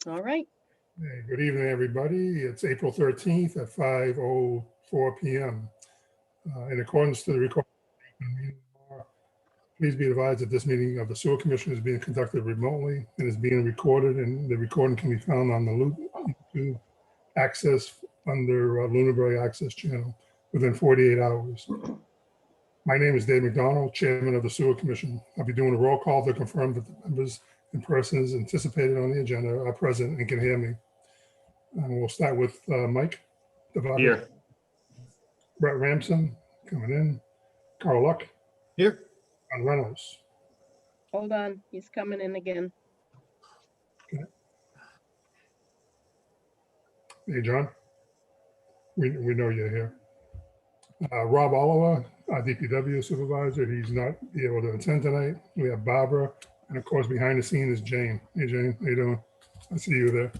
All right. Hey, good evening, everybody. It's April 13th at 5:04 p.m. In accordance to the recording meeting law, please be advised that this meeting of the Sewer Commission is being conducted remotely and is being recorded, and the recording can be found on the YouTube access under Lunenburg Access Channel within 48 hours. My name is Dave MacDonald, Chairman of the Sewer Commission. I'll be doing a roll call to confirm that the members and persons anticipated on the agenda are present and can hear me. And we'll start with Mike Devati, Here. Brett Ramson coming in, Carl Luck, Here. and Reynolds. Hold on. He's coming in again. Hey, John, we know you're here. Rob Oliver, our DPW supervisor, he's not be able to attend tonight. We have Barbara, and of course, behind the scene is Jane. Hey, Jane, how you doing? I see you there.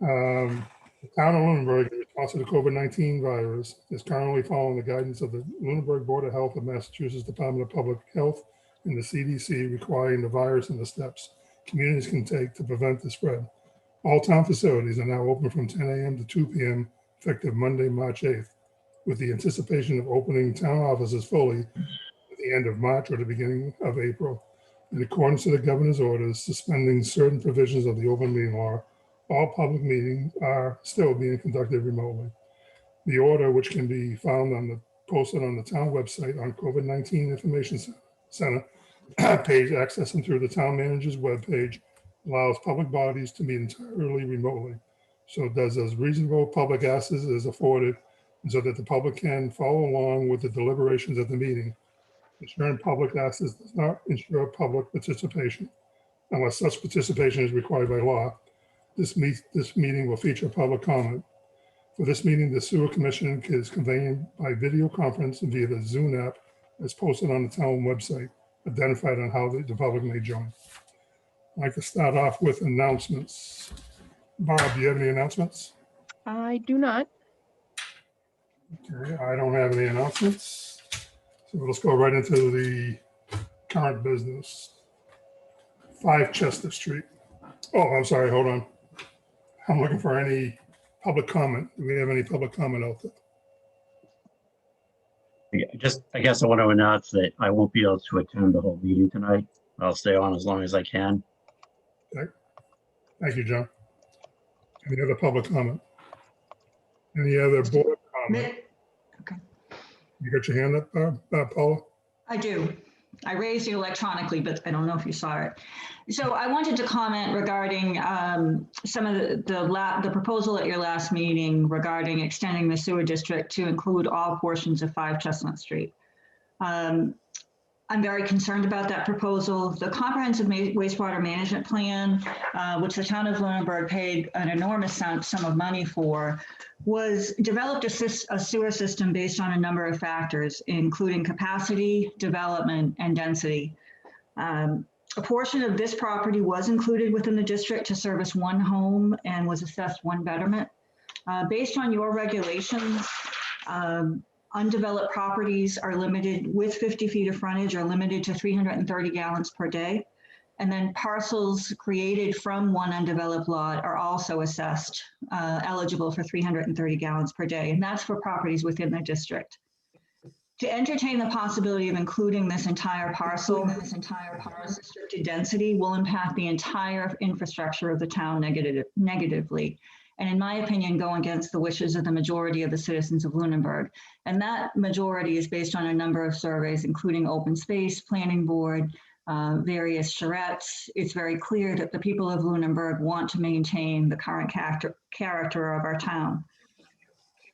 The town of Lunenburg, in response to the COVID-19 virus, is currently following the guidance of the Lunenburg Board of Health of Massachusetts Department of Public Health and the CDC, requiring the virus and the steps communities can take to prevent the spread. All town facilities are now open from 10 a.m. to 2 p.m. effective Monday, March 8th, with the anticipation of opening town offices fully at the end of March or the beginning of April. In accordance to the governor's orders suspending certain provisions of the open meeting law, all public meetings are still being conducted remotely. The order, which can be found posted on the town website on COVID-19 Information Center page, accessing through the town manager's webpage, allows public bodies to meet entirely remotely. So it does as reasonable public access is afforded, and so that the public can follow along with the deliberations at the meeting. Ensuring public access does not ensure public participation unless such participation is required by law. This meeting will feature public comment. For this meeting, the Sewer Commission is convened by video conference and via the Zoom app as posted on the town website, identified on how the public may join. I'd like to start off with announcements. Bob, do you have any announcements? I do not. Okay, I don't have any announcements. So let's go right into the current business. 5 Chester Street. Oh, I'm sorry, hold on. I'm looking for any public comment. Do we have any public comment out there? I guess I want to announce that I won't be able to attend the whole meeting tonight. I'll stay on as long as I can. Okay. Thank you, John. Any other public comment? Any other board comment? Okay. You got your hand up, Paula? I do. I raised it electronically, but I don't know if you saw it. So I wanted to comment regarding some of the proposal at your last meeting regarding extending the sewer district to include all portions of 5 Chestnut Street. I'm very concerned about that proposal. The comprehensive wastewater management plan, which the town of Lunenburg paid an enormous sum of money for, was developed a sewer system based on a number of factors, including capacity, development, and density. A portion of this property was included within the district to service 1 home and was assessed 1 betterment. Based on your regulations, undeveloped properties are limited with 50 feet of frontage are limited to 330 gallons per day. And then parcels created from 1 undeveloped lot are also assessed eligible for 330 gallons per day. And that's for properties within the district. To entertain the possibility of including this entire parcel, restricted density will impact the entire infrastructure of the town negatively. And in my opinion, go against the wishes of the majority of the citizens of Lunenburg. And that majority is based on a number of surveys, including Open Space, Planning Board, various charrettes. It's very clear that the people of Lunenburg want to maintain the current character of our town.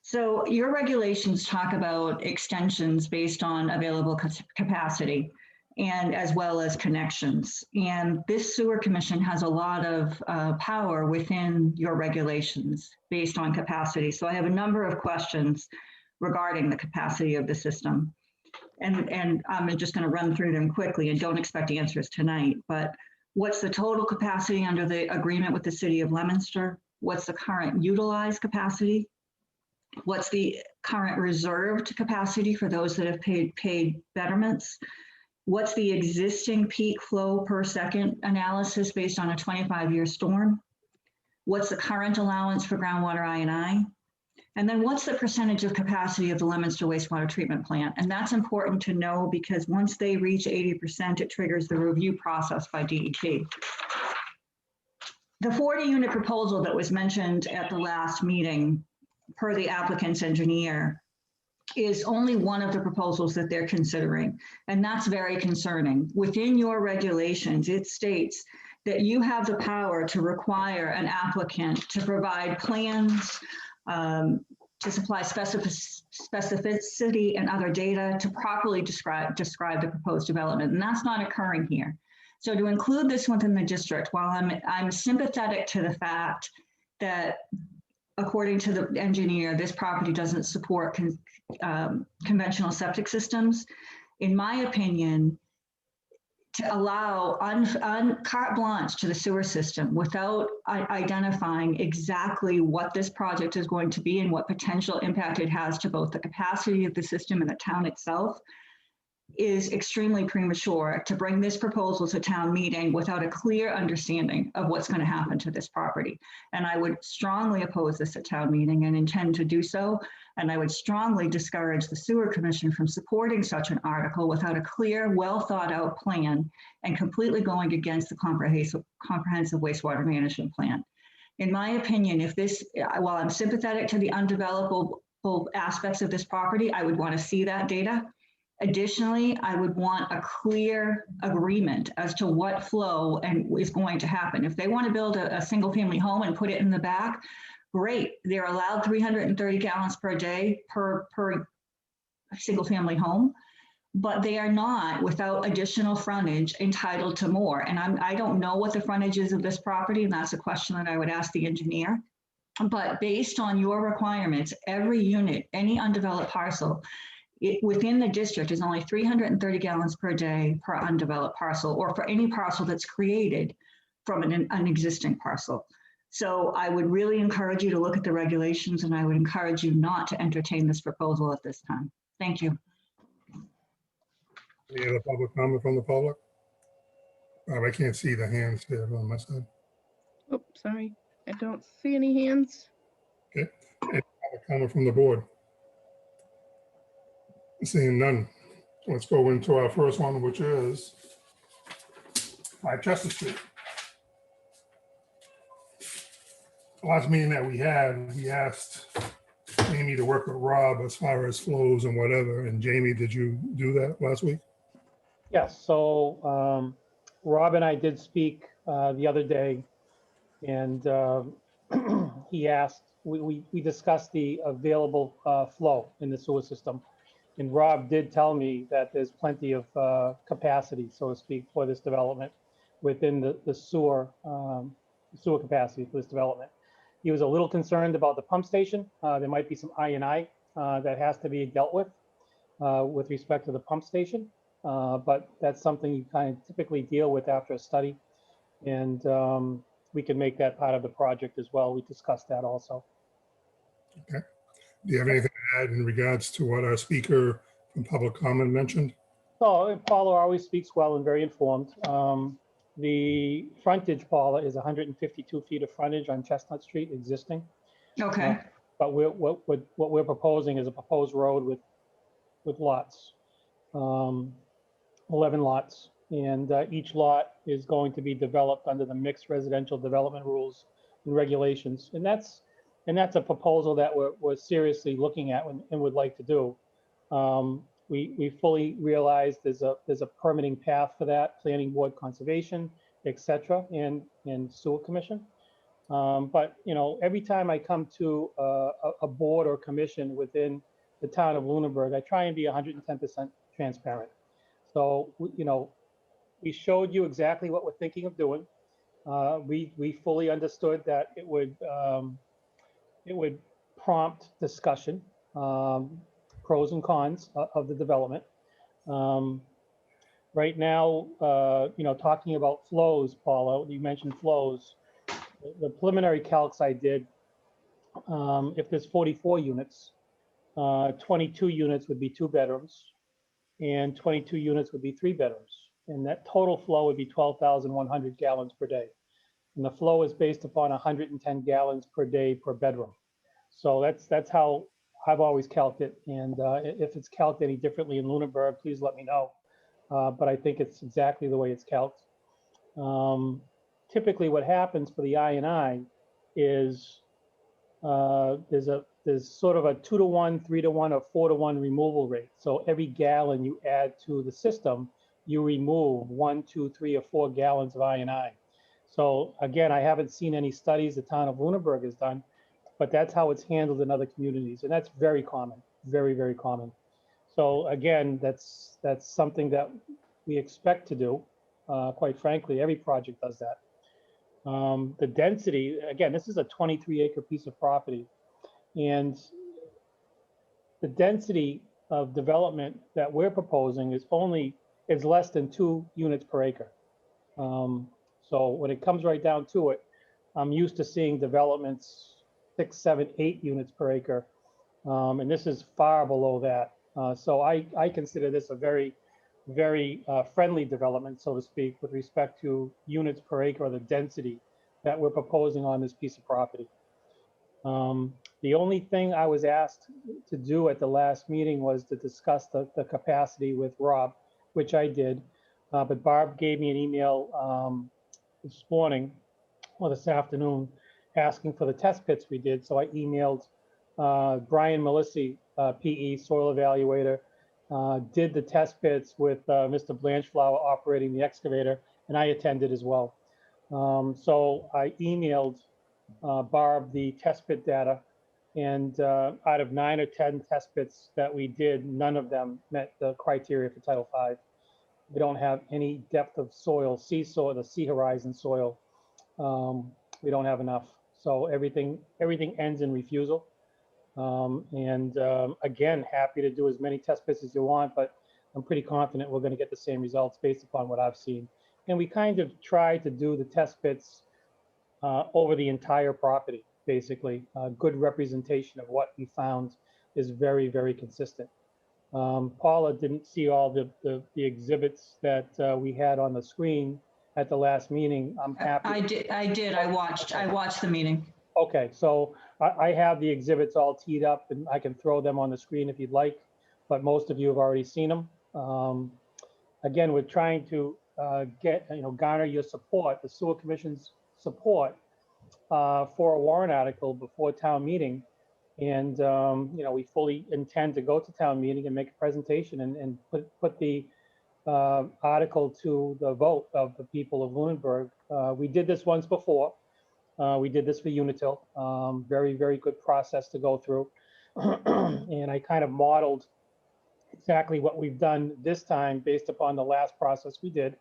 So your regulations talk about extensions based on available capacity and as well as connections. And this sewer commission has a lot of power within your regulations based on capacity. So I have a number of questions regarding the capacity of the system. And I'm just going to run through them quickly and don't expect answers tonight. But what's the total capacity under the agreement with the city of Leominster? What's the current utilized capacity? What's the current reserved capacity for those that have paid betterments? What's the existing peak flow per second analysis based on a 25-year storm? What's the current allowance for groundwater I&I? And then what's the percentage of capacity of the Leominster wastewater treatment plant? And that's important to know because once they reach 80%, it triggers the review process by DEP. The 40-unit proposal that was mentioned at the last meeting, per the applicant's engineer, is only one of the proposals that they're considering. And that's very concerning. Within your regulations, it states that you have the power to require an applicant to provide plans, to supply specificity and other data to properly describe the proposed development. And that's not occurring here. So to include this within the district, while I'm sympathetic to the fact that according to the engineer, this property doesn't support conventional septic systems, in my opinion, to allow carte blanche to the sewer system without identifying exactly what this project is going to be and what potential impact it has to both the capacity of the system and the town itself is extremely premature to bring this proposal to town meeting without a clear understanding of what's going to happen to this property. And I would strongly oppose this at town meeting and intend to do so. And I would strongly discourage the Sewer Commission from supporting such an article without a clear, well thought out plan and completely going against the comprehensive wastewater management plan. In my opinion, if this, while I'm sympathetic to the undevelopable aspects of this property, I would want to see that data. Additionally, I would want a clear agreement as to what flow is going to happen. If they want to build a single family home and put it in the back, great. They're allowed 330 gallons per day per single family home, but they are not, without additional frontage, entitled to more. And I don't know what the frontage is of this property, and that's a question that I would ask the engineer. But based on your requirements, every unit, any undeveloped parcel, within the district is only 330 gallons per day per undeveloped parcel, or for any parcel that's created from an existing parcel. So I would really encourage you to look at the regulations, and I would encourage you not to entertain this proposal at this time. Thank you. Any other public comment from the public? I can't see the hands there on my side. Oh, sorry. I don't see any hands. Okay. Any public comment from the board? Seeing none. Let's go into our first one, which is 5 Chester Street. The last meeting that we had, we asked Jamie to work with Rob as far as flows and whatever. And Jamie, did you do that last week? Yes, so Rob and I did speak the other day, and he asked, we discussed the available flow in the sewer system. And Rob did tell me that there's plenty of capacity, so to speak, for this development within the sewer capacity for this development. He was a little concerned about the pump station. There might be some I&I that has to be dealt with respect to the pump station. But that's something you kind of typically deal with after a study. And we can make that part of the project as well. We discussed that also. Okay. Do you have anything to add in regards to what our speaker from public comment mentioned? So Paula always speaks well and very informed. The frontage, Paula, is 152 feet of frontage on Chestnut Street existing. Okay. But what we're proposing is a proposed road with lots, 11 lots. And each lot is going to be developed under the mixed residential development rules and regulations. And that's a proposal that we're seriously looking at and would like to do. We fully realize there's a permitting path for that, planning board, conservation, etc., and sewer commission. But you know, every time I come to a board or commission within the town of Lunenburg, I try and be 110% transparent. So you know, we showed you exactly what we're thinking of doing. We fully understood that it would prompt discussion, pros and cons of the development. Right now, you know, talking about flows, Paula, you mentioned flows. The preliminary calcs I did, if there's 44 units, 22 units would be 2 bedrooms, and 22 units would be 3-bedrooms. And that total flow would be 12,100 gallons per day. And the flow is based upon 110 gallons per day per bedroom. So that's how I've always calculated it. And if it's calculated any differently in Lunenburg, please let me know. But I think it's exactly the way it's calculated. Typically what happens for the I&I is there's sort of a 2-to-1, 3-to-1, or 4-to-1 removal rate. So every gallon you add to the system, you remove 1, 2, 3, or 4 gallons of I&I. So again, I haven't seen any studies the town of Lunenburg has done, but that's how it's handled in other communities. And that's very common, very, very common. So again, that's something that we expect to do. Quite frankly, every project does that. The density, again, this is a 23-acre piece of property. And the density of development that we're proposing is less than 2 units per acre. So when it comes right down to it, I'm used to seeing developments 6, 7, 8 units per acre. And this is far below that. So I consider this a very, very friendly development, so to speak, with respect to units per acre or the density that we're proposing on this piece of property. The only thing I was asked to do at the last meeting was to discuss the capacity with Rob, which I did. But Barb gave me an email this morning or this afternoon asking for the test pits we did. So I emailed Brian Melissi, PE soil evaluator, did the test pits with Mr. Blanchflower operating the excavator, and I attended as well. So I emailed Barb the test pit data, and out of 9 or 10 test pits that we did, none of them met the criteria for Title V. We don't have any depth of soil, sea soil, the sea horizon soil. We don't have enough. So everything ends in refusal. Again, happy to do as many test pits as you want, but I'm pretty confident we're going to get the same results based upon what I've seen. And we kind of try to do the test pits over the entire property, basically. Good representation of what we found is very, very consistent. Paula didn't see all the exhibits that we had on the screen at the last meeting. I'm happy. I did. I watched the meeting. Okay, so I have the exhibits all teed up and I can throw them on the screen if you'd like, but most of you have already seen them. Again, we're trying to garner your support, the Sewer Commission's support for a warrant article before town meeting. And, we fully intend to go to town meeting and make a presentation and put the article to the vote of the people of Lunenburg. We did this once before. We did this for Unitil. Very, very good process to go through. And I kind of modeled exactly what we've done this time based upon the last process we did.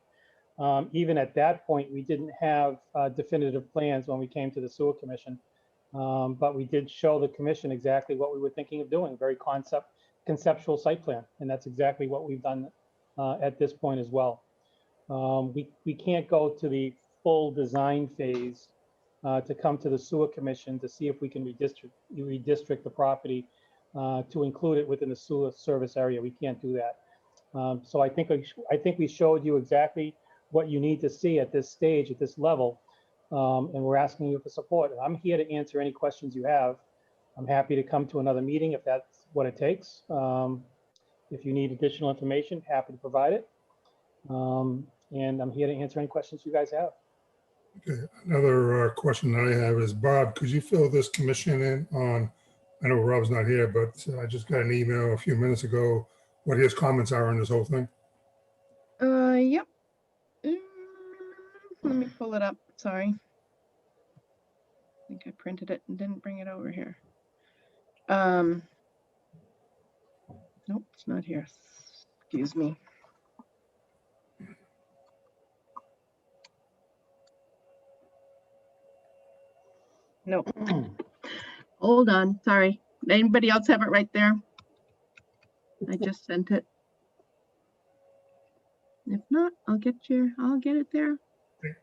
Even at that point, we didn't have definitive plans when we came to the Sewer Commission. But we did show the commission exactly what we were thinking of doing, very conceptual site plan. And that's exactly what we've done at this point as well. We can't go to the full design phase to come to the Sewer Commission to see if we can redistrict the property to include it within the sewer service area. We can't do that. So I think we showed you exactly what you need to see at this stage, at this level. And we're asking you for support. I'm here to answer any questions you have. I'm happy to come to another meeting if that's what it takes. If you need additional information, happy to provide it. And I'm here to answer any questions you guys have. Okay, another question that I have is, Bob, could you fill this commission in on, I know Rob's not here, but I just got an email a few minutes ago, what his comments are on this whole thing? Yep. Let me pull it up. Sorry. I think I printed it and didn't bring it over here. Nope, it's not here. Excuse me. No. Hold on. Sorry. Anybody else have it right there? I just sent it. If not, I'll get it there.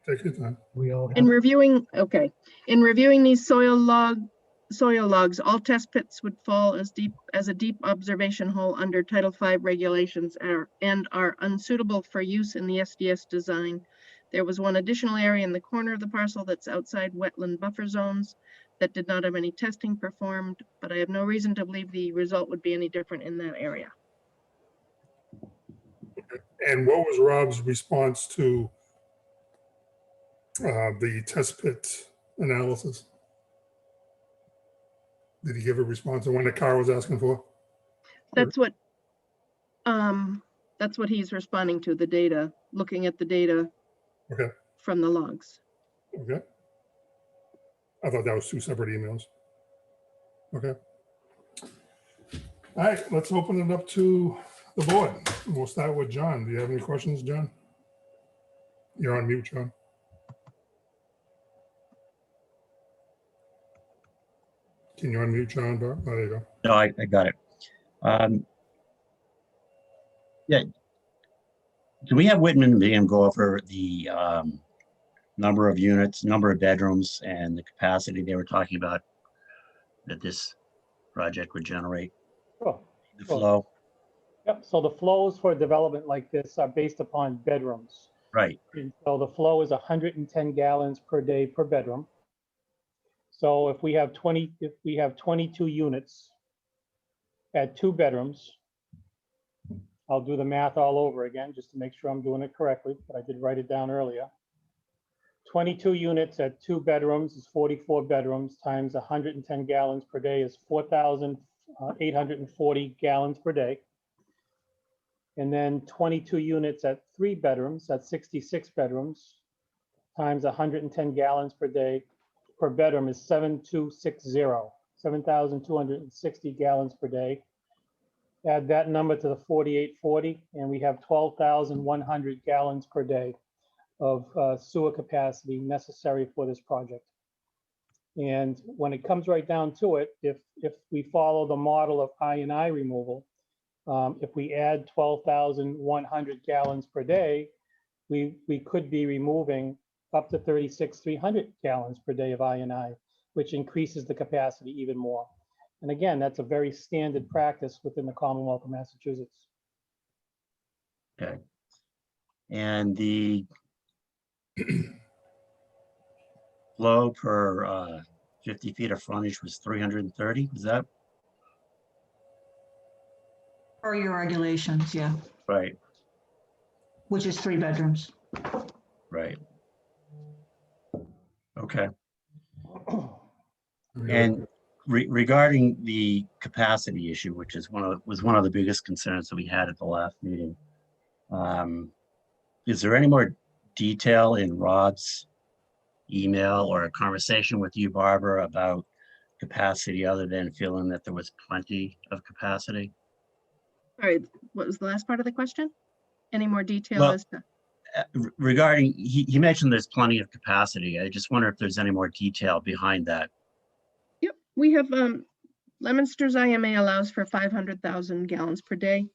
Take your time. We all have. In reviewing these soil log soil logs, all test pits would fall as a deep observation hole under Title V regulations and are unsuitable for use in the SDS design. There was one additional area in the corner of the parcel that's outside wetland buffer zones that did not have any testing performed, but I have no reason to believe the result would be any different in that area. And what was Rob's response to the test pit analysis? Did he give a response on when the car was asking for? That's what he's responding to, the data, looking at the data Okay, from the logs. okay. I thought that was two separate emails. Okay. All right, let's open it up to the board. We'll start with John. Do you have any questions, John? You're on mute, John. Can you unmute John? Oh, there you go. No, I got it. Yeah. Can we have Whitman and Liam go over the number of units, number of bedrooms, and the capacity they were talking about that this project would generate? Sure. The Sure. flow, Yep, so the flows for a development like this are based upon bedrooms. right? And so the flow is 110 gallons per day per bedroom. So if we have 22 units at 2 bedrooms, I'll do the math all over again just to make sure I'm doing it correctly, but I did write it down earlier. 22 units at 2 bedrooms is 44 bedrooms times 110 gallons per day is 4,840 gallons per day. And then 22 units at 3 bedrooms, that's 66 bedrooms, times 110 gallons per day per bedroom is 7,260 gallons per day. Add that number to the 4,840, and we have 12,100 gallons per day of sewer capacity necessary for this project. And when it comes right down to it, if we follow the model of I&I removal, if we add 12,100 gallons per day, we could be removing up to 36,300 gallons per day of I&I, which increases the capacity even more. And again, that's a very standard practice within the Commonwealth of Massachusetts. Okay. And the flow per 50 feet of frontage was 330, is that Per your regulations, yeah, right? which is 3 bedrooms. Right. Okay. And regarding the capacity issue, which is was one of the biggest concerns that we had at the last meeting, is there any more detail in Rob's email or a conversation with you, Barbara, about capacity other than feeling that there was plenty of capacity? Sorry, what was the last part of the question? Any more detail Well, as to? Regarding, he mentioned there's plenty of capacity. I just wonder if there's any more detail behind that. Yep, we have, Leominster's IMA allows for 500,000 gallons per day.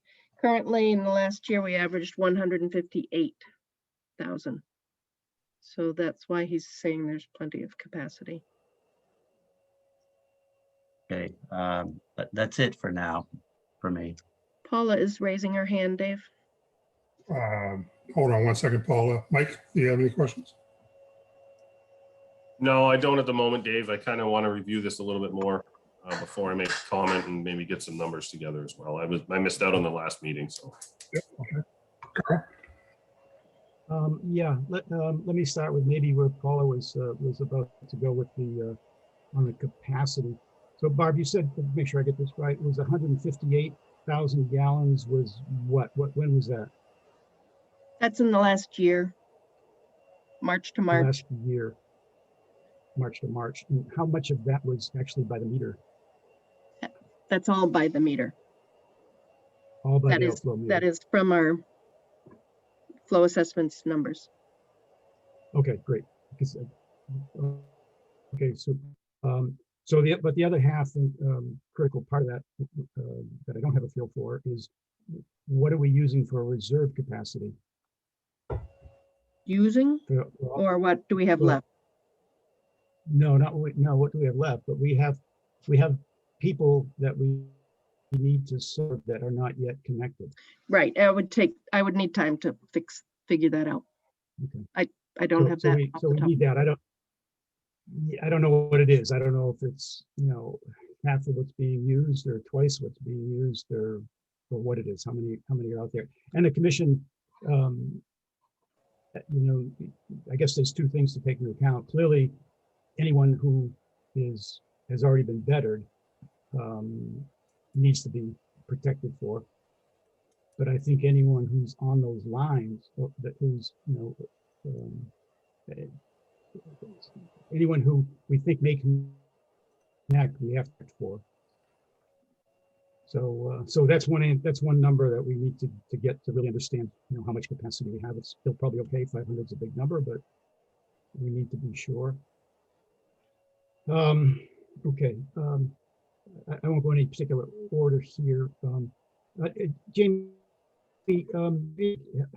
Currently, in the last year, we averaged 158,000. So that's why he's saying there's plenty of capacity. Okay, but that's it for now, for me. Paula is raising her hand, Dave. Hold on one second, Paula. Mike, do you have any questions? No, I don't at the moment, Dave. I kind of want to review this a little bit more before I make a comment and maybe get some numbers together as well. I missed out on the last meeting, so. Yep, okay. Carl? Yeah, let me start with maybe where Paula was about to go with the on the capacity. So Barb, you said, to make sure I get this right, it was 158,000 gallons was what? When was that? That's in the last year, March to March. Last year, March to March. And how much of that was actually by the meter? That's all by the meter. All by That the is, outflow meter. that is from our flow assessments numbers. Okay, great. Because, okay, so but the other half, critical part of that that I don't have a feel for is what are we using for reserve capacity? Using, or what do we have well, left? No, not what do we have left, but we have we have people that we need to serve that are not yet connected. Right, I would need time to figure that out. Okay. I don't have that. So we need that. I don't know what it is. I don't know if it's, half of what's being used or twice what's being used or what it is, how many are out there. And the commission, I guess there's two things to take into account. Clearly, anyone who has already been vetted needs to be protected for. But I think anyone who's on those lines, anyone who we think may connect, we have to act for. So that's one number that we need to get to really understand, how much capacity we have. It's still probably okay. 500 is a big number, but we need to be sure. Okay. I won't go in any particular order here. James,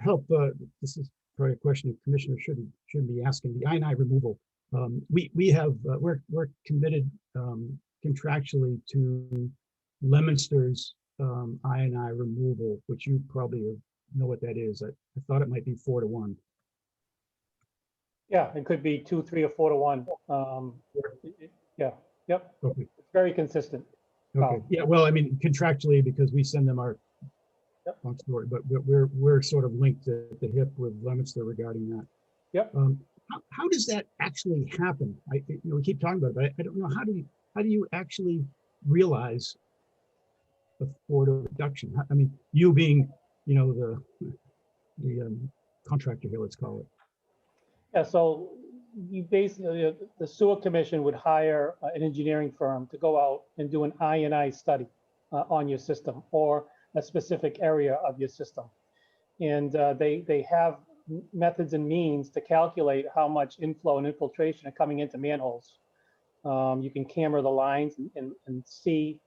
help. This is probably a question the commissioner shouldn't be asking. The I&I removal. We're committed contractually to Leominster's I&I removal, which you probably know what that is. I thought it might be 4 to 1. Yeah, it could be 2, 3, or 4 to 1. Yeah, yep. Okay. It's very consistent. Okay. Yeah. Well, I mean, contractually, because we send them our long story, but we're sort of linked at the hip with Leominster regarding that. Yep. How does that actually happen? We keep talking about it, but I don't know, how do you actually realize the 4 to reduction? I mean, you being, the contractor here, let's call it. Yeah, so you basically, the sewer commission would hire an engineering firm to go out and do an I&I study on your system or a specific area of your system. And they have methods and means to calculate how much inflow and infiltration are coming into manholes. You can camera the lines and see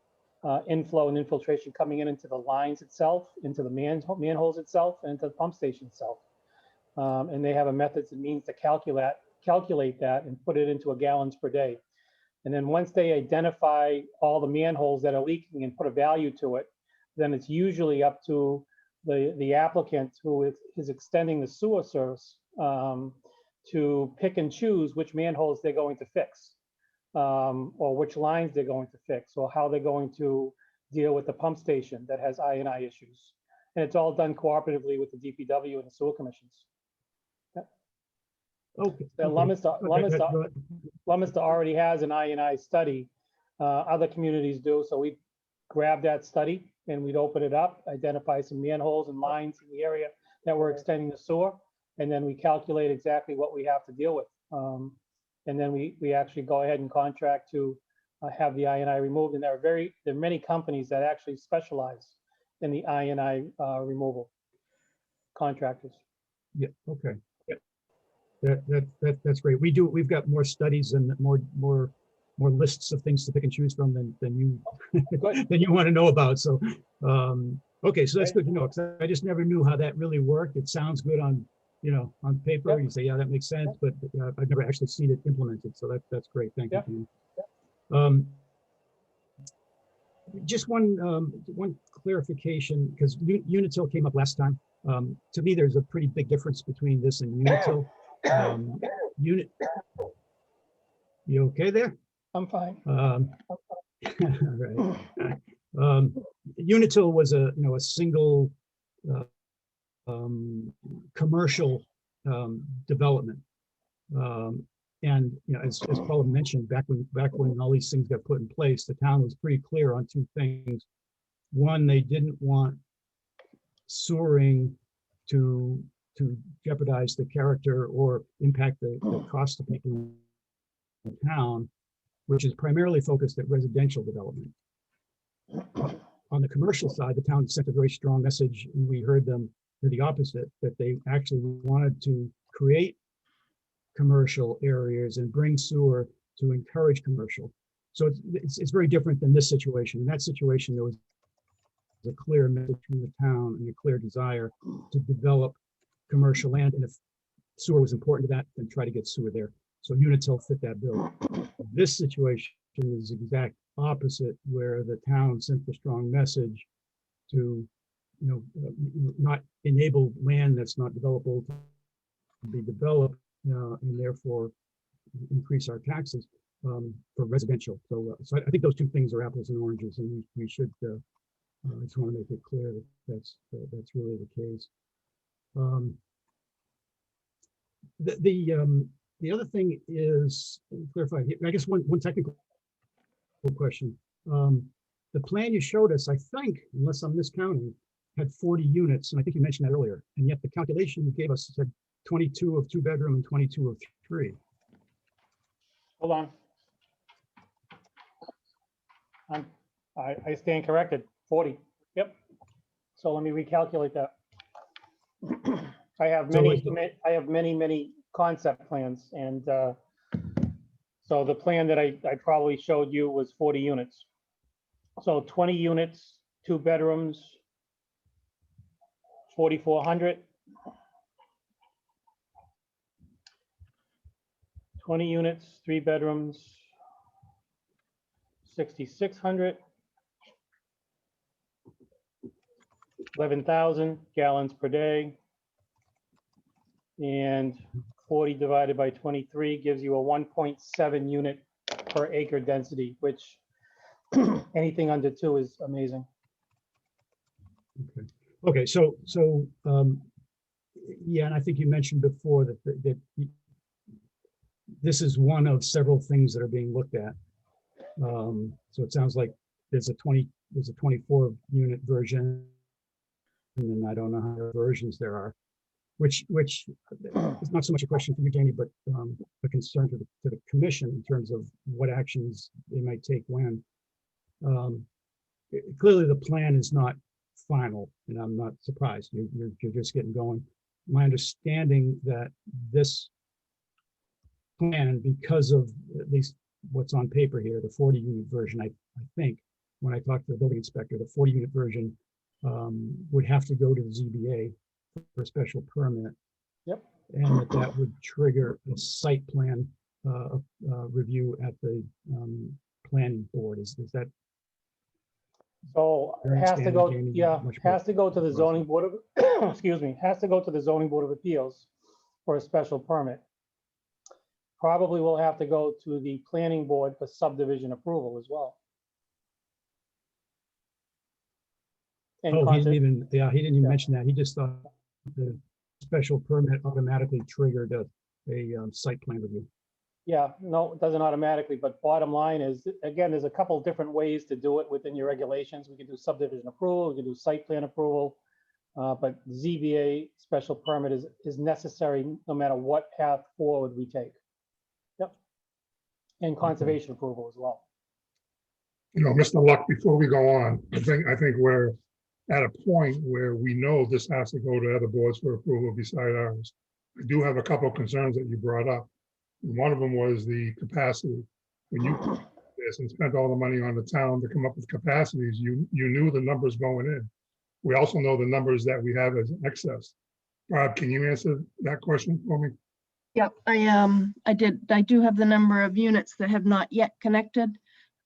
inflow and infiltration coming into the lines itself, into the manholes itself, and into the pump station itself. And they have a methods and means to calculate that and put it into a gallons per day. And then once they identify all the manholes that are leaking and put a value to it, then it's usually up to the applicant who is extending the sewer service to pick and choose which manholes they're going to fix, or which lines they're going to fix, or how they're going to deal with the pump station that has I&I issues. And it's all done cooperatively with the DPW and the sewer commissions. Okay. Leominster already has an I&I study. Other communities do. So we grab that study and we'd open it up, identify some manholes and lines in the area that we're extending the sewer, and then we calculate exactly what we have to deal with. And then we actually go ahead and contract to have the I&I removed. And there are many companies that actually specialize in the I&I removal, contractors. Yeah. Okay. That's great. We've got more studies and more lists of things to pick and choose from than you than you want to know about. So okay, so that's good to know, because I just never knew how that really worked. It sounds good on paper. Yep. You say, yeah, that makes sense, but I've never actually seen it implemented. So that's great. Thank you. Just one clarification, because Unitil came up last time. To me, there's a pretty big difference between this and Unitil. You okay there? I'm fine. Right. Unitil was a single commercial development, and as Paula mentioned, back when all these things got put in place, the town was pretty clear on two things. One, they didn't want sewering to jeopardize the character or impact the cost of people in the town, which is primarily focused at residential development. On the commercial side, the town sent a very strong message, and we heard them to the opposite, that they actually wanted to create commercial areas and bring sewer to encourage commercial. So it's very different than this situation. In that situation, there was a clear message from the town and a clear desire to develop commercial land, and if sewer was important to that, then try to get sewer there. So Unitil fit that bill. This situation, is exact opposite, where the town sent a strong message to, not enable land that's not developable to be developed, and therefore increase our taxes for residential. So I think those two things are apples and oranges, and we should. I just want to make it clear that that's really the case. The other thing is, clarify, I guess one technical question. The plan you showed us, I think, unless I'm miscounting, had 40 units, and I think you mentioned that earlier, and yet the calculation you gave us said 22 of 2-bedroom and 22 of 3. Hold on. I stand corrected, 40. Yep. So let me recalculate that. I have many concept plans, and so the plan that I probably showed you was 40 units. So 20 units, 2 bedrooms, 4,400. 20 units, 3 bedrooms, 6,600. 11,000 gallons per day. And 40 divided by 23 gives you a 1.7 unit per acre density, which anything under 2 is amazing. Okay. So yeah, and I think you mentioned before that this is one of several things that are being looked at. So it sounds like there's a 24 unit version, and I don't know how many versions there are, which is not so much a question for you, Jamie, but a concern to the commission in terms of what actions they might take when. Clearly, the plan is not final, and I'm not surprised. You're just getting going. My understanding that this plan, because of at least what's on paper here, the 40 unit version, I think when I talked to the building inspector, the 40 unit version would have to go to the ZBA for a special permit. Yep. And that would trigger a site plan review at the planning board. Is that? So it has to go, Jamie, yeah, much has to go to the process. zoning board of, excuse me, has to go to the zoning board of appeals for a special permit. Probably will have to go to the planning board for subdivision approval as well. And Oh, he didn't even mention that. He just thought the special permit automatically triggered a site plan review. Yeah, no, it doesn't automatically, but bottom line is, again, there's a couple different ways to do it within your regulations. We can do subdivision approval, we can do site plan approval, but ZBA special permit is necessary no matter what path forward we take. Yep. And conservation approval as well. Mr. Luck, before we go on, I think we're at a point where we know this has to go to other boards for approval beside ours. I do have a couple of concerns that you brought up. One of them was the capacity. When you did this and spent all the money on the town to come up with capacities, you knew the numbers going in. We also know the numbers that we have as excess. Bob, can you answer that question for me? Yep, I do have the number of units that have not yet connected.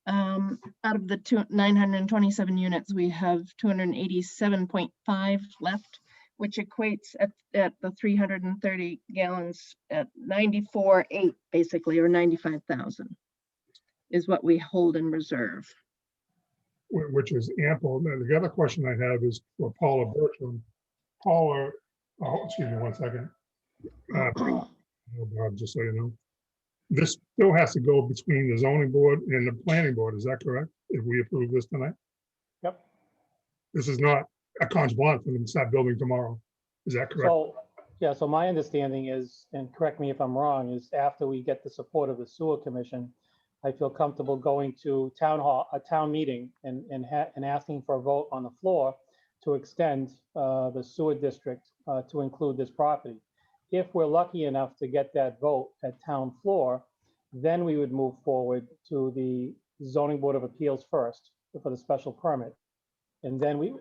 Out of the 927 units, we have 287.5 left, which equates at the 330 gallons at 94.8 basically, or 95,000 is what we hold in reserve. Which is ample. And the other question I have is for Paula Bertram. Paula, excuse me 1 second. Bob, just so you know, this still has to go between the zoning board and the planning board. Is that correct? If we approve this tonight? Yep. This is not a carte blanche for them to start building tomorrow. Is that correct? So, yeah, so my understanding is, and correct me if I'm wrong, is after we get the support of the sewer commission, I feel comfortable going to a town meeting and asking for a vote on the floor to extend the sewer district to include this property. If we're lucky enough to get that vote at town floor, then we would move forward to the zoning board of appeals first for the special permit. And then we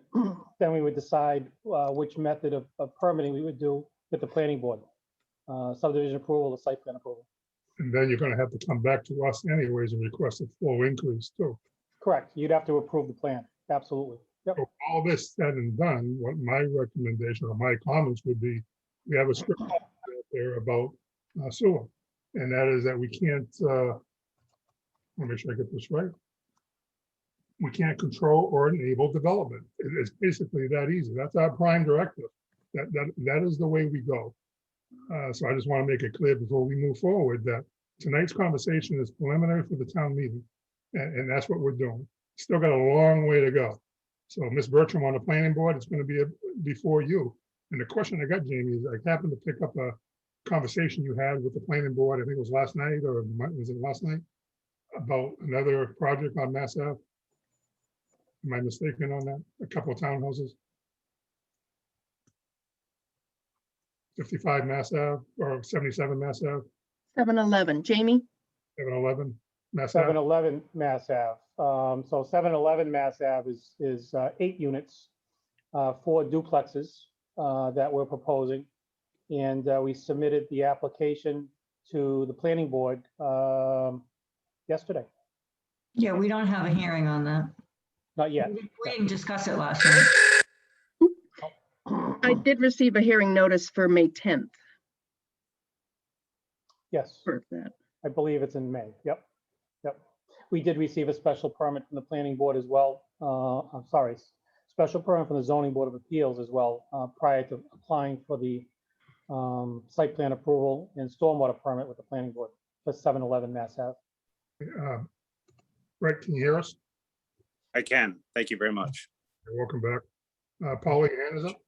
would decide which method of permitting we would do with the planning board, subdivision approval or site plan approval. And then you're gonna have to come back to us anyways and request a full increase too. Correct. You'd have to approve the plan. Absolutely. Yep. So all this said and done, what my recommendation or my comments would be, we have a script out there about sewer. And that is that we can't, let me make sure I get this right. We can't control or enable development. It's basically that easy. That's our prime directive. That is the way we go. So I just want to make it clear before we move forward that tonight's conversation is preliminary for the town meeting. And that's what we're doing. Still got a long way to go. So Ms. Bertram on the planning board, it's going to be before you. And the question I got, Jamie, is I happened to pick up a conversation you had with the planning board, I think it was last night, or was it last night? About another project on Mass Ave. Am I mistaken on that? A couple of townhouses? 55 Mass Ave or 77 Mass Ave, 7-Eleven, Jamie? 711 Mass Ave. 711 Mass Ave. So 711 Mass Ave is 8 units, 4 duplexes that we're proposing. And we submitted the application to the planning board yesterday. Yeah, we don't have a hearing on that. Not yet. We didn't discuss it last night. I did receive a hearing notice for May 10th Yes, for that. I believe it's in May. Yep. Yep. We did receive a special permit from the planning board as well. I'm sorry, special permit from the zoning board of appeals as well, prior to applying for the site plan approval and stormwater permit with the planning board for 711 Mass Ave. Brett, can you hear us? I can. Thank you very much. You're welcome back. Paula, your hand is up?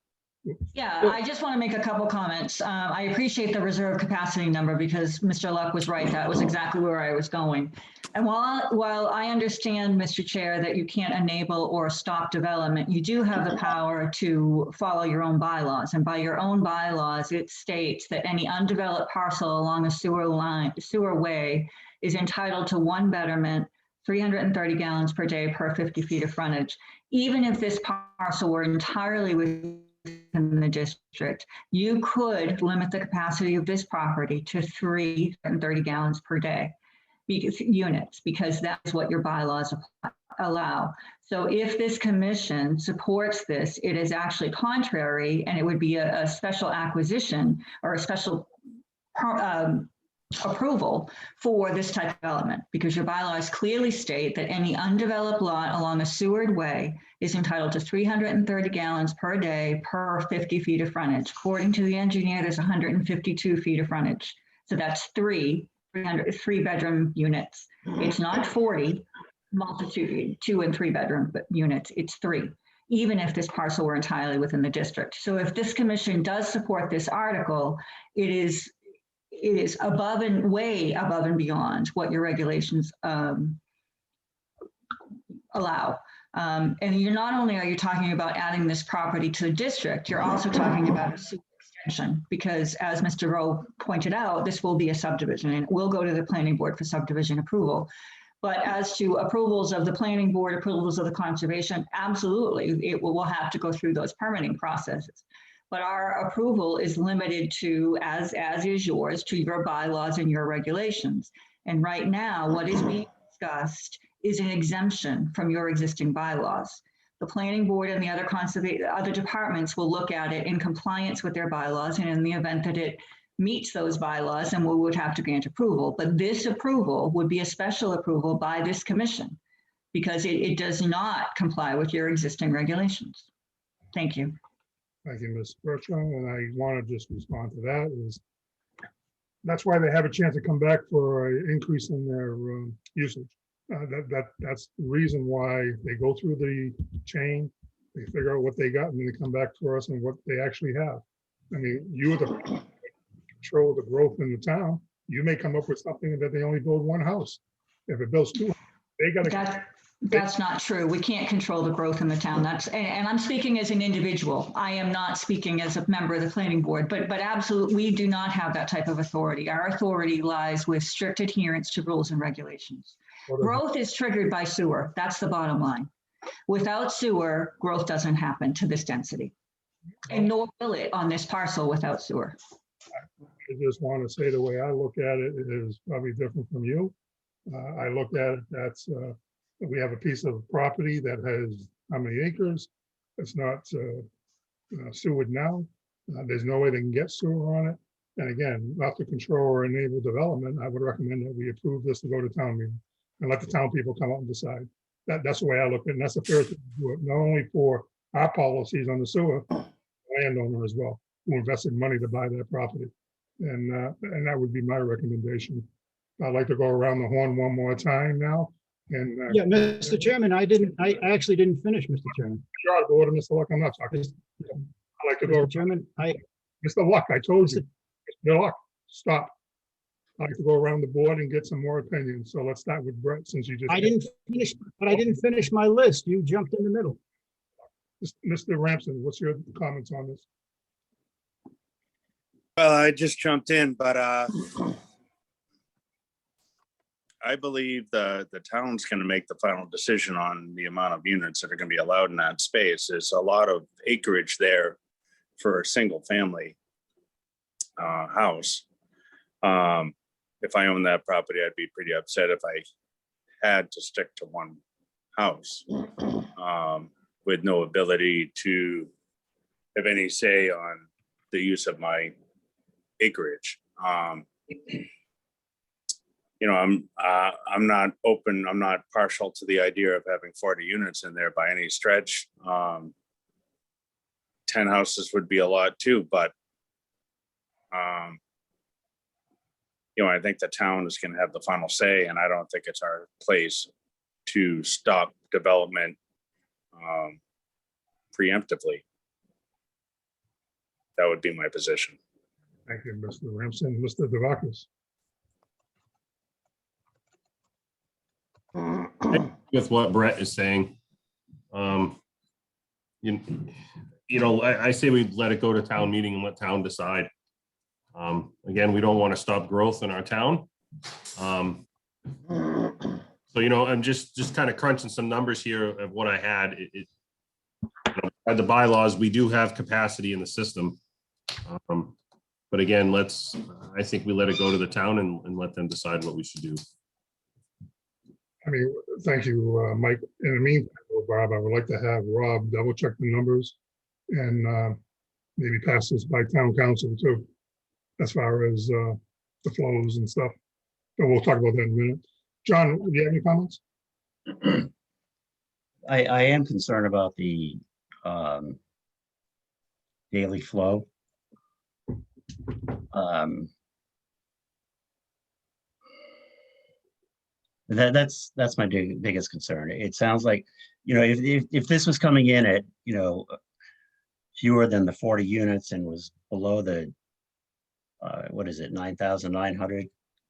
Yeah, I just want to make a couple comments. I appreciate the reserve capacity number because Mr. Luck was right. That was exactly where I was going. And while I understand, Mr. Chair, that you can't enable or stop development, you do have the power to follow your own bylaws. And by your own bylaws, it states that any undeveloped parcel along a sewer way is entitled to 1 betterment, 330 gallons per day per 50 feet of frontage. Even if this parcel were entirely within the district, you could limit the capacity of this property to 330 gallons per day units, because that's what your bylaws allow. So if this commission supports this, it is actually contrary, and it would be a special acquisition or a special approval for this type of development, because your bylaws clearly state that any undeveloped lot along a sewered way is entitled to 330 gallons per day per 50 feet of frontage. According to the engineer, there's 152 feet of frontage. So that's 3 bedroom units. It's not 40 multitude, 2 and 3 bedroom units, it's 3, even if this parcel were entirely within the district. So if this commission does support this article, it is above and way above and beyond what your regulations allow. And you're not only are you talking about adding this property to the district, you're also talking about a sewer extension, because as Mr. Rowe pointed out, this will be a subdivision and it will go to the planning board for subdivision approval. But as to approvals of the planning board, approvals of the conservation, absolutely, we'll have to go through those permitting processes. But our approval is limited to, as is yours, to your bylaws and your regulations. And right now, what is being discussed is an exemption from your existing bylaws. The planning board and the other departments will look at it in compliance with their bylaws, and in the event that it meets those bylaws, then we would have to grant approval. But this approval would be a special approval by this commission because it does not comply with your existing regulations. Thank you. Thank you, Ms. Bertram, and I want to just respond to that is that's why they have a chance to come back for an increase in their usage. That's the reason why they go through the chain, they figure out what they got, and then they come back to us and what they actually have. I mean, you control the growth in the town. You may come up with something that they only build 1 house. If it builds 2, they got to. That's not true. We can't control the growth in the town. And I'm speaking as an individual. I am not speaking as a member of the planning board, but absolutely, we do not have that type of authority. Our authority lies with strict adherence to rules and regulations. Growth is triggered by sewer. That's the bottom line. Without sewer, growth doesn't happen to this density. And nor will it on this parcel without sewer. I just want to say the way I look at it is probably different from you. I look at it, we have a piece of property that has how many acres? It's not sewered now. There's no way they can get sewer on it. And again, not to control or enable development, I would recommend that we approve this to go to town meeting and let the town people come out and decide. That's the way I look at it. And that's the fair thing to do it, not only for our policies on the sewer, landowner as well, who invested money to buy that property. And that would be my recommendation. I'd like to go around the horn one more time now. And Yeah, Mr. Chairman, I actually didn't finish, Mr. Chairman. you're out of order, Mr. Luck. I'm not talking. I'd like to go, Mr. Chairman, Mr. Luck, I told you. Mr. Luck, stop. I'd like to go around the board and get some more opinions. So let's start with Brett, since you just. I didn't finish my list. You jumped in the middle. Mr. Ramsden, what's your comments on this? Well, I just jumped in, but I believe the town's going to make the final decision on the amount of units that are going to be allowed in that space. There's a lot of acreage there for a single family house. If I owned that property, I'd be pretty upset if I had to stick to one house with no ability to have any say on the use of my acreage. You know, I'm not open, I'm not partial to the idea of having 40 units in there by any stretch. 10 houses would be a lot too, but you know, I think the town is going to have the final say, and I don't think it's our place to stop development preemptively. That would be my position. Thank you, Mr. Ramsden. Mr. Devakis. With what Brett is saying. You know, I say we let it go to town meeting and let town decide. Again, we don't want to stop growth in our town. So, you know, I'm just kind of crunching some numbers here of what I had. You know, by the bylaws, we do have capacity in the system. But again, I think we let it go to the town and let them decide what we should do. I mean, thank you, Mike. In the meantime, Bob, I would like to have Rob double check the numbers and maybe pass this by town council too, as far as the flows and stuff. But we'll talk about that in a minute. John, do you have any comments? I am concerned about the daily flow. That's my biggest concern. It sounds like, you know, if this was coming in at, you know, fewer than the 40 units and was below the what is it, 9,900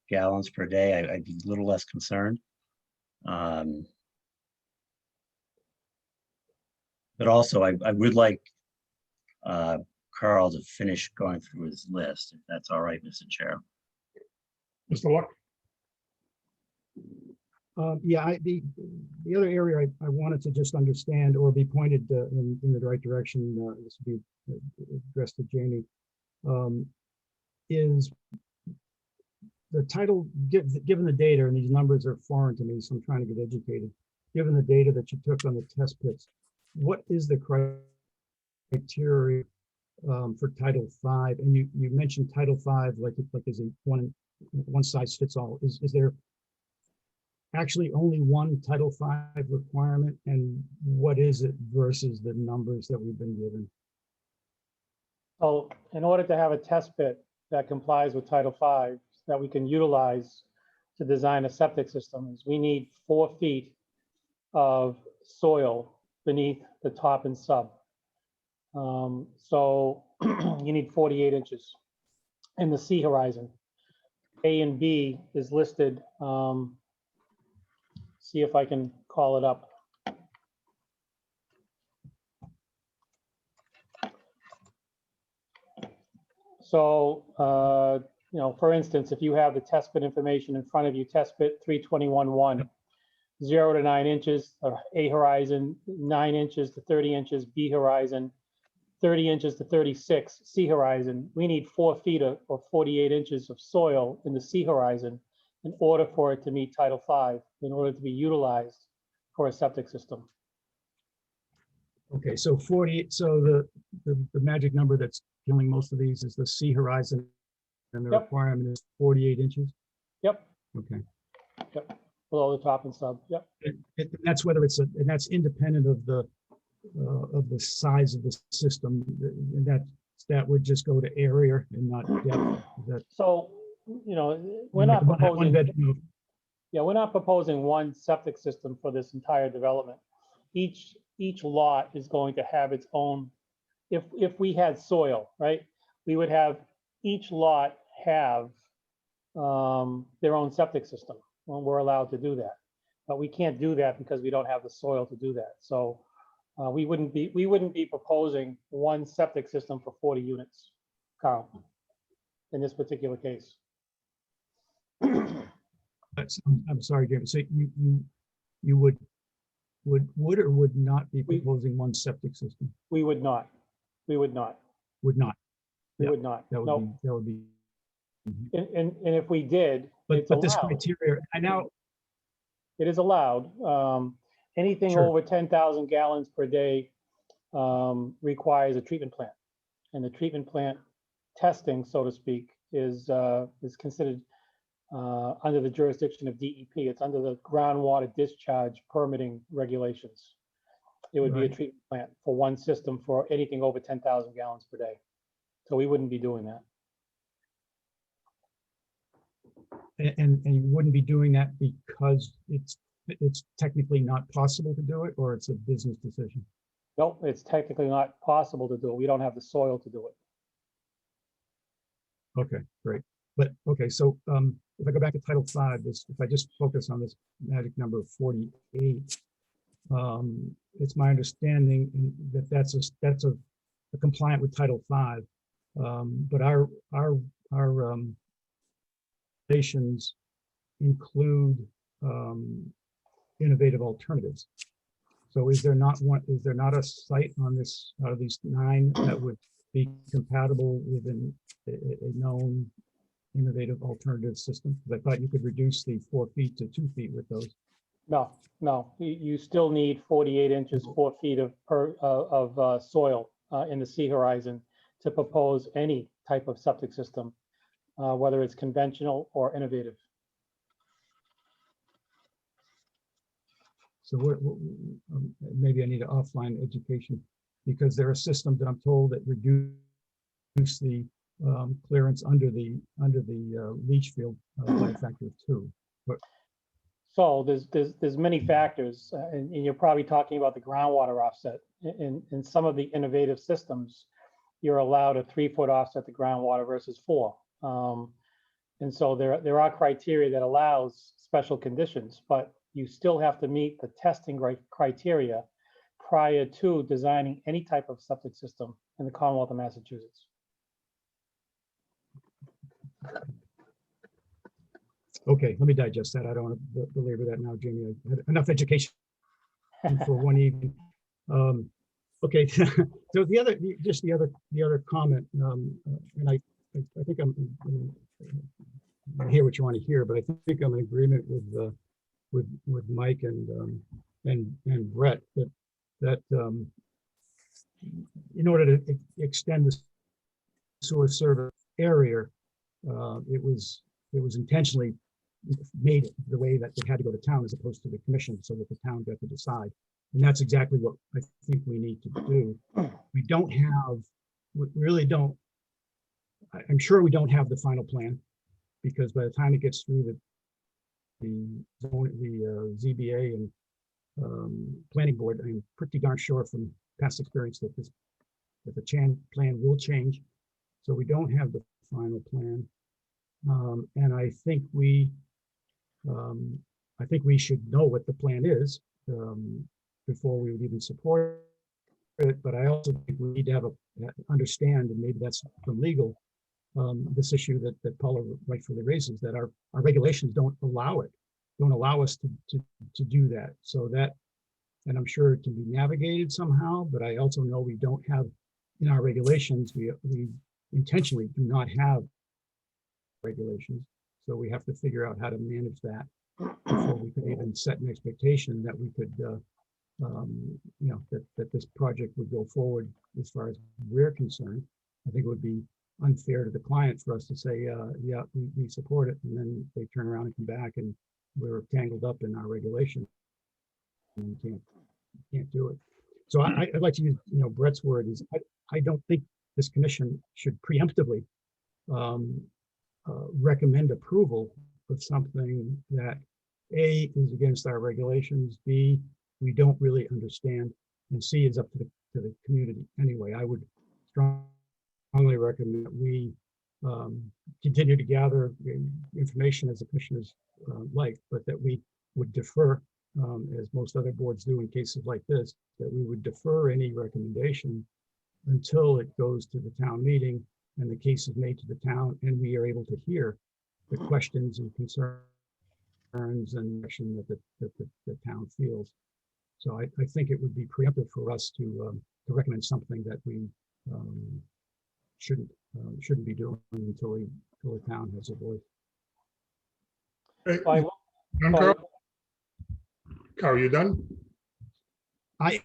gallons per day, I'd be a little less concerned. But also, I would like Carl to finish going through his list, if that's all right, Mr. Chair. Mr. Luck? Yeah, the other area I wanted to just understand or be pointed in the right direction, this would be addressed to Jamie, is the title, given the data, and these numbers are foreign to me, so I'm trying to get educated. Given the data that you took on the test pits, what is the criteria for Title V? And you mentioned Title V like is a one size fits all. Is there actually only one Title V requirement, and what is it versus the numbers that we've been given? So in order to have a test pit that complies with Title V that we can utilize to design a septic system, is we need 4 feet of soil beneath the top and sub. So you need 48 inches in the sea horizon. A and B is listed. See if I can call it up. So, you know, for instance, if you have the test pit information in front of you, test pit 321-1, 0 to 9 inches, A horizon, 9 inches to 30 inches, B horizon, 30 inches to 36 sea horizon, we need 4 feet or 48 inches of soil in the sea horizon in order for it to meet Title V, in order to be utilized for a septic system. Okay, so 48, so the magic number that's killing most of these is the sea horizon, and the Yep. requirement is 48 inches? Yep, Okay. yep, below the top and sub, yep. And that's whether it's, and that's independent of the size of the system, and that would just go to area and not depth. Is that- So, you know, we're not One proposing, bedroom, yeah, we're not proposing one septic system for this entire development. Each lot is going to have its own, if we had soil, right? We would have each lot have their own septic system when we're allowed to do that. But we can't do that because we don't have the soil to do that. So we wouldn't be proposing one septic system for 40 units, Carl, in this particular case. I'm sorry, James, so you would or would not be proposing one septic system? We would not. We would not. Would not. We Yeah, would not. That would No. be, that would be. And if we did, it's But this allowed. criteria, I now, It is allowed. Anything Sure. over 10,000 gallons per day requires a treatment plant. And the treatment plant testing, so to speak, is considered under the jurisdiction of DEP. It's under the groundwater discharge permitting regulations. It would be a Right. treatment plant for one system for anything over 10,000 gallons per day. So we wouldn't be doing that. and you wouldn't be doing that because it's technically not possible to do it, or it's a business decision? Nope, it's technically not possible to do it. We don't have the soil to do it. Okay, great. But, okay, so if I go back to Title V, if I just focus on this magic number of 48, it's my understanding that that's a compliant with Title V. But our regulations include innovative alternatives. So is there not a site on this, out of these 9 that would be compatible with a known innovative alternative system? Because I thought you could reduce the 4 feet to 2 feet with those. No, you still need 48 inches, 4 feet of soil in the sea horizon to propose any type of septic system, whether it's conventional or innovative. So maybe I need an offline education, because there are systems that I'm told that reduce the clearance under the leach field by a factor of 2. But So there's many factors, and you're probably talking about the groundwater offset. In some of the innovative systems, you're allowed a 3-foot offset to groundwater versus 4. And so there are criteria that allows special conditions, but you still have to meet the testing criteria prior to designing any type of septic system in the Commonwealth of Massachusetts. okay, let me digest that. I don't want to belabor that now, Jamie. I had enough education for one evening. Okay, so the other comment, and I think I hear what you want to hear, but I think I'm in agreement with Mike and Brett that in order to extend the sewer service area, it was intentionally made it the way that it had to go to town as opposed to the commission, so that the town got to decide. And that's exactly what I think we need to do. We really don't, I'm sure we don't have the final plan, because by the time it gets through the ZBA and planning board, I'm pretty darn sure from past experience that the plan will change. So we don't have the final plan. And I think we should know what the plan is before we would even support it. But I also think we need to understand, and maybe that's from legal, this issue that Paula rightfully raises, that our regulations don't allow us to do that. So that, and I'm sure it can be navigated somehow, but I also know we don't have in our regulations, we intentionally do not have regulations. So we have to figure out how to manage that before we could even set an expectation that we could, that this project would go forward as far as we're concerned. I think it would be unfair to the client for us to say, yeah, we support it, and then they turn around and come back and we're tangled up in our regulation and can't do it. So I'd like to use, Brett's word is, I don't think this commission should preemptively recommend approval of something that A, is against our regulations, B, we don't really understand, and C, is up to the community. Anyway, I would strongly recommend that we continue to gather information as the commissioners like, but that we would defer, as most other boards do in cases like this, that we would defer any recommendation until it goes to the town meeting and the case is made to the town and we are able to hear the questions and concerns and action that the town feels. So I think it would be preemptive for us to recommend something that we shouldn't be doing until the town has a voice. Hey, done, Carl? Carl, you done? I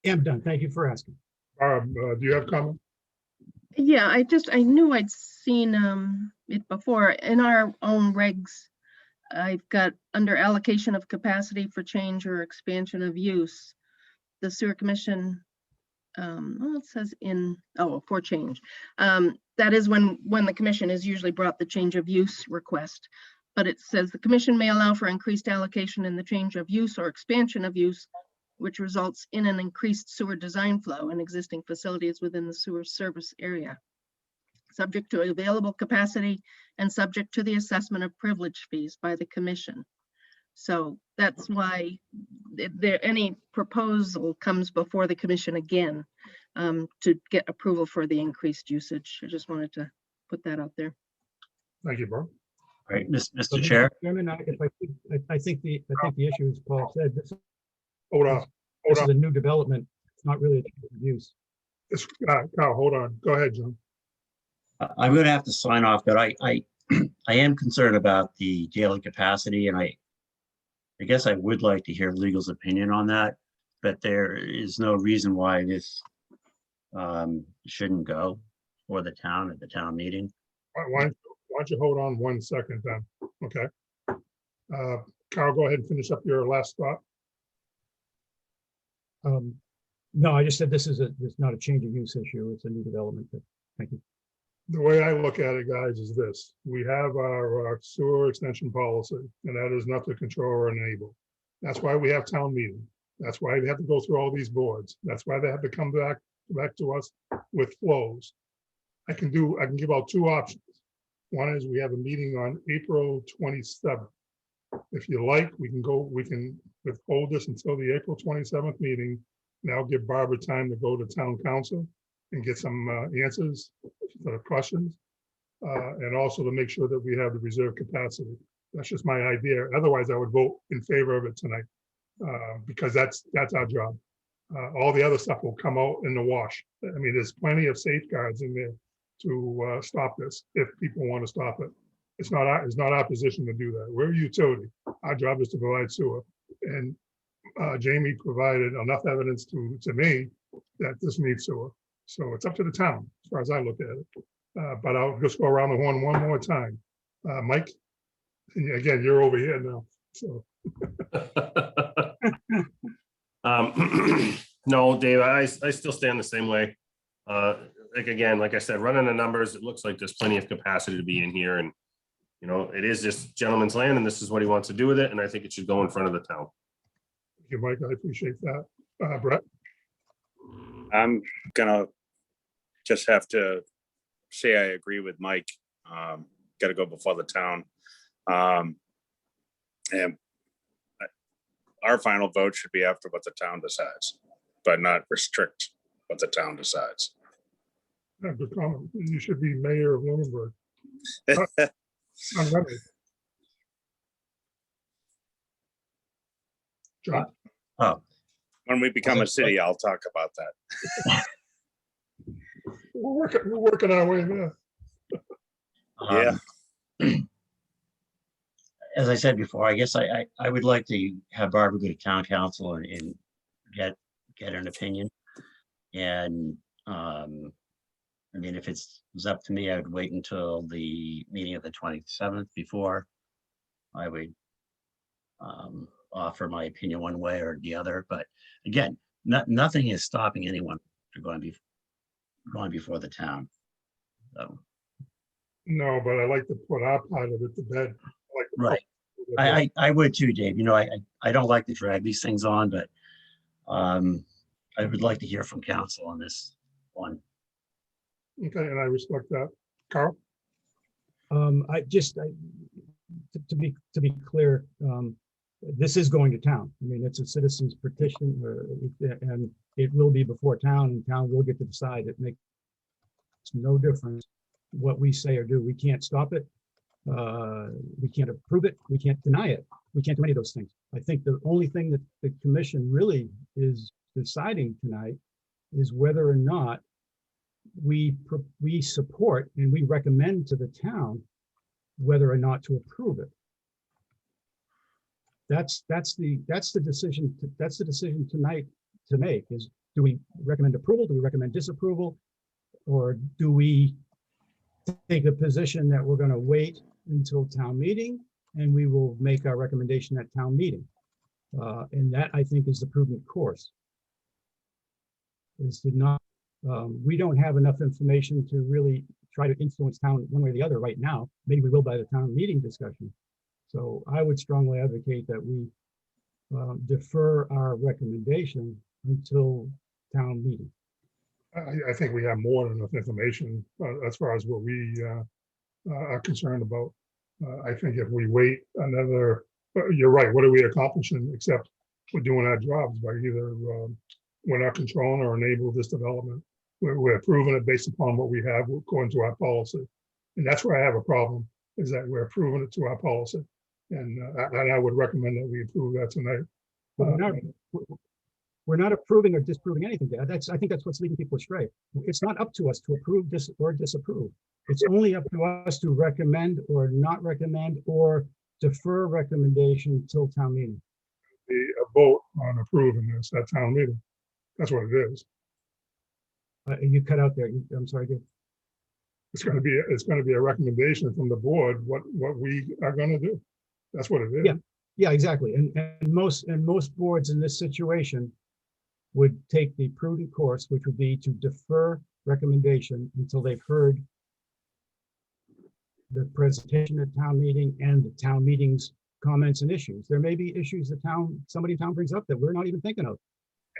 am done. Thank you for asking. Do you have comment? Yeah, I knew I'd seen it before in our own regs. I've got under allocation of capacity for change or expansion of use, the sewer commission, well, it says for change. That is when the commission is usually brought the change of use request, but it says the commission may allow for increased allocation in the change of use or expansion of use, which results in an increased sewer design flow in existing facilities within the sewer service area, subject to available capacity and subject to the assessment of privilege fees by the commission. So that's why any proposal comes before the commission again to get approval for the increased usage. I just wanted to put that out there. Thank you, Bob. All right, Mr. Chair. Chairman, I think the issue, as Paul said, this Hold on. is a new development. It's not really a change of use. Carl, hold on. Go ahead, John. I'm going to have to sign off, but I am concerned about the daily capacity, and I guess I would like to hear legal's opinion on that, but there is no reason why this shouldn't go for the town at the town meeting. Why don't you hold on 1 second then? Okay. Carl, go ahead and finish up your last thought. No, I just said this is not a change of use issue. It's a new development. Thank you. The way I look at it, guys, is this. We have our sewer extension policy, and that is not to control or enable. That's why we have town meeting. That's why they have to go through all these boards. That's why they have to come back to us with flows. I can give out two options. One is we have a meeting on April 27th. If you like, we can withhold this until the April 27th meeting. Now give Barbara time to go to town council and get some answers to the questions, and also to make sure that we have the reserve capacity. That's just my idea. Otherwise, I would vote in favor of it tonight because that's our job. All the other stuff will come out in the wash. I mean, there's plenty of safeguards in there to stop this if people want to stop it. It's not our position to do that. We're a utility. Our job is to provide sewer, and Jamie provided enough evidence to me that this needs sewer. So it's up to the town, as far as I look at it. But I'll just go around the horn one more time. Mike, again, you're over here now. So. No, Dave, I still stand the same way. Like I said, running the numbers, it looks like there's plenty of capacity to be in here, and it is just gentleman's land, and this is what he wants to do with it, and I think it should go in front of the town. Thank you, Mike. I appreciate that. Brett? I'm gonna just have to say I agree with Mike. Got to go before the town. And our final vote should be after what the town decides, but not restrict what the town decides. Yeah, good comment. You should be mayor of Lunenburg. I'm ready. John? Oh, When we become a city, I'll talk about that. We're working our way there. Yeah. As I said before, I guess I would like to have Barbara go to town council and get an opinion. And I mean, if it was up to me, I would wait until the meeting of the 27th before I would offer my opinion one way or the other. But again, nothing is stopping anyone from going before the town. So, No, but I like to put our part of it to bed. I like to right. I would too, Dave. You know, I don't like to drag these things on, but I would like to hear from council on this one. Okay, and I respect that. Carl? To be clear, this is going to town. I mean, it's a citizen's petition, and it will be before town, and town will get to decide. It makes no difference what we say or do. We can't stop it. We can't approve it. We can't deny it. We can't do any of those things. I think the only thing that the commission really is deciding tonight is whether or not we support and we recommend to the town whether or not to approve it. That's the decision. That's the decision tonight to make, is do we recommend approval? Do we recommend disapproval? Or do we take a position that we're going to wait until town meeting and we will make our recommendation at town meeting? And that, I think, is the prudent course. Is to not, we don't have enough information to really try to influence town one way or the other right now. Maybe we will by the town meeting discussion. So I would strongly advocate that we defer our recommendation until town meeting. I think we have more than enough information as far as what we are concerned about. I think if we wait another, you're right, what are we accomplishing except we're doing our jobs by either we're not controlling or enable this development. We're approving it based upon what we have according to our policy. And that's where I have a problem, is that we're approving it to our policy. And I would recommend that we approve that tonight. We're not approving or disproving anything there. I think that's what's leading people astray. It's not up to us to approve this or disapprove. It's only up to us to recommend or not recommend or defer recommendation until town meeting. A vote on approving this at town meeting. That's what it is. You cut out there. I'm sorry, Dave. It's going to be a recommendation from the board what we are going to do. That's what it is. Yeah, exactly. And most boards in this situation would take the prudent course, which would be to defer recommendation until they've heard the presentation at town meeting and the town meeting's comments and issues. There may be issues that somebody in town brings up that we're not even thinking of.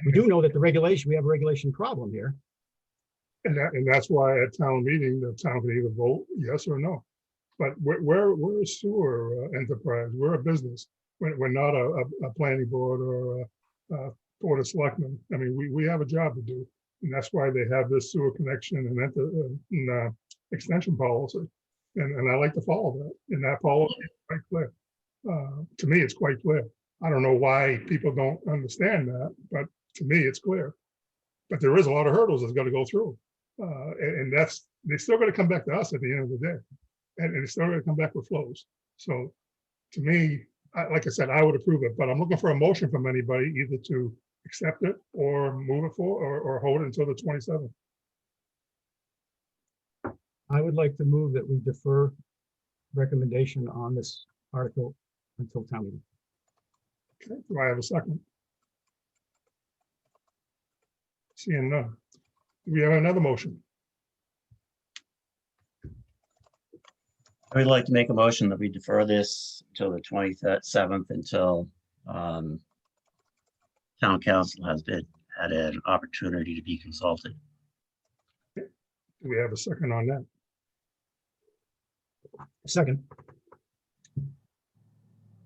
We do know that we have a regulation problem here. And that's why at town meeting, the town can either vote yes or no. But we're a sewer enterprise. We're a business. We're not a planning board or a board of selectmen. I mean, we have a job to do. And that's why they have this sewer connection and extension policy. And I like to follow that. And that policy is quite clear. To me, it's quite clear. I don't know why people don't understand that, but to me, it's clear. But there is a lot of hurdles that's got to go through. And they're still going to come back to us at the end of the day. And it's still going to come back with flows. So to me, like I said, I would approve it, but I'm looking for a motion from anybody either to accept it or move it forward or hold it until the 27th. I would like to move that we defer recommendation on this article until town meeting. Okay, do I have a second? Seeing none. Do we have another motion? I would like to make a motion that we defer this till the 27th until town council has had an opportunity to be consulted. Do we have a second on that? Second.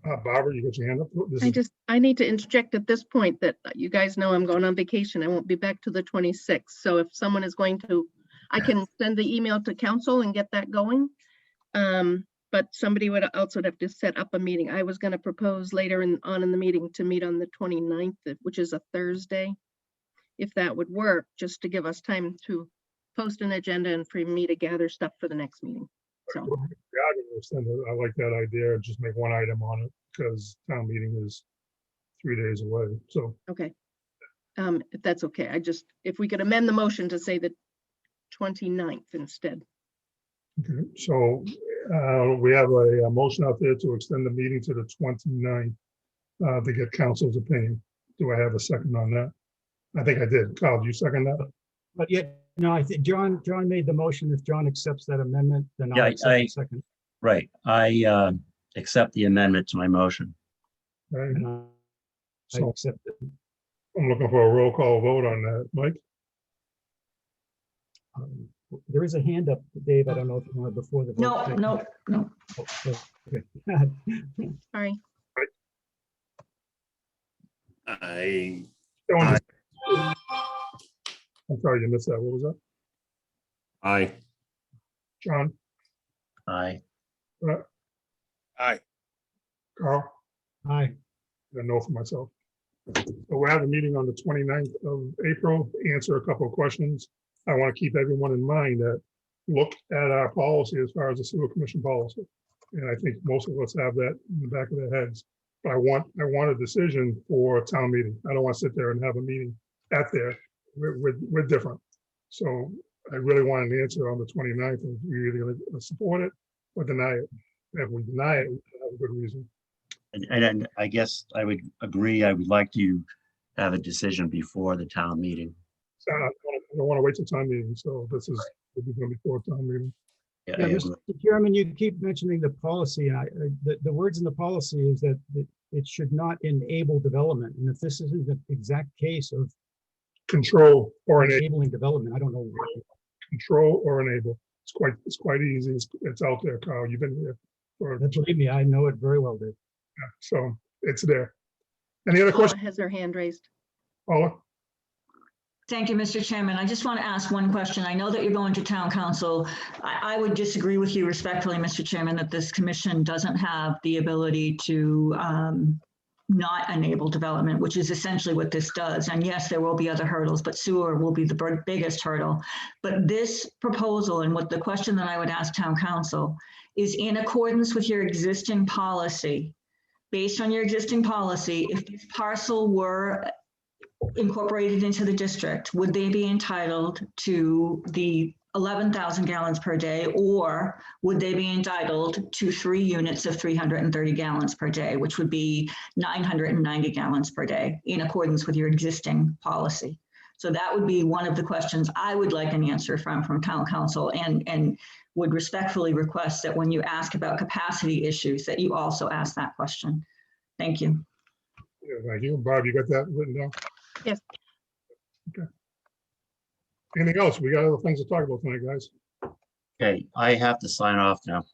Barbara, you got your hand up? I need to interject at this point that you guys know I'm going on vacation. I won't be back to the 26th. So if someone is going to, I can send the email to council and get that going. But somebody would also have to set up a meeting. I was going to propose later on in the meeting to meet on the 29th, which is a Thursday, if that would work, just to give us time to post an agenda and for me to gather stuff for the next meeting. So, I like that idea. Just make one item on it because town meeting is 3 days away. So okay. If that's okay, if we could amend the motion to say the 29th instead. okay, so we have a motion out there to extend the meeting to the 29th to get council's opinion. Do I have a second on that? I think I did. Kyle, do you second that? But yeah, no, I think John made the motion. If John accepts that amendment, then Yeah, I'll accept the second. Right. I accept the amendment to my motion. Right. And I So accept it. I'm looking for a roll call vote on that. Mike? There is a hand up, Dave. I don't know if you want to before the vote. No. Oh, okay. Sorry. I, I'm sorry, you missed that. What was that? I, John? Aye. Aye. Carl? Aye. I know for myself. So we'll have a meeting on the 29th of April, answer a couple of questions. I want to keep everyone in mind that look at our policy as far as the sewer commission policy. And I think most of us have that in the back of their heads. But I want a decision for town meeting. I don't want to sit there and have a meeting at there. We're different. So I really want an answer on the 29th. If we're either going to support it or deny it. If we deny it, we have a good reason. And I guess I would agree. I would like to have a decision before the town meeting. So I don't want to wait till town meeting. So this is will be done before town meeting. Yeah, Yeah, I Mr. agree. Chairman, you keep mentioning the policy, and the words in the policy is that it should not enable development. And if this isn't the exact case of Control or enable. enabling development, I don't know. Control or enable. It's quite easy. It's out there, Carl. You've been here for, Believe me, I know it very well, Dave. so it's there. Any other Paula questions, has her hand raised. Paula? Thank you, Mr. Chairman. I just want to ask one question. I know that you're going to town council. I would disagree with you respectfully, Mr. Chairman, that this commission doesn't have the ability to not enable development, which is essentially what this does. And yes, there will be other hurdles, but sewer will be the biggest hurdle. But this proposal and what the question that I would ask town council is in accordance with your existing policy. Based on your existing policy, if this parcel were incorporated into the district, would they be entitled to the 11,000 gallons per day, or would they be entitled to 3 units of 330 gallons per day, which would be 990 gallons per day in accordance with your existing policy? So that would be one of the questions I would like an answer from town council, and would respectfully request that when you ask about capacity issues, that you also ask that question. Thank you. Yeah, thank you. Bob, you got that written down? Yes. Okay. Anything else? We got other things to talk about tonight, guys. Okay, I have to sign off now.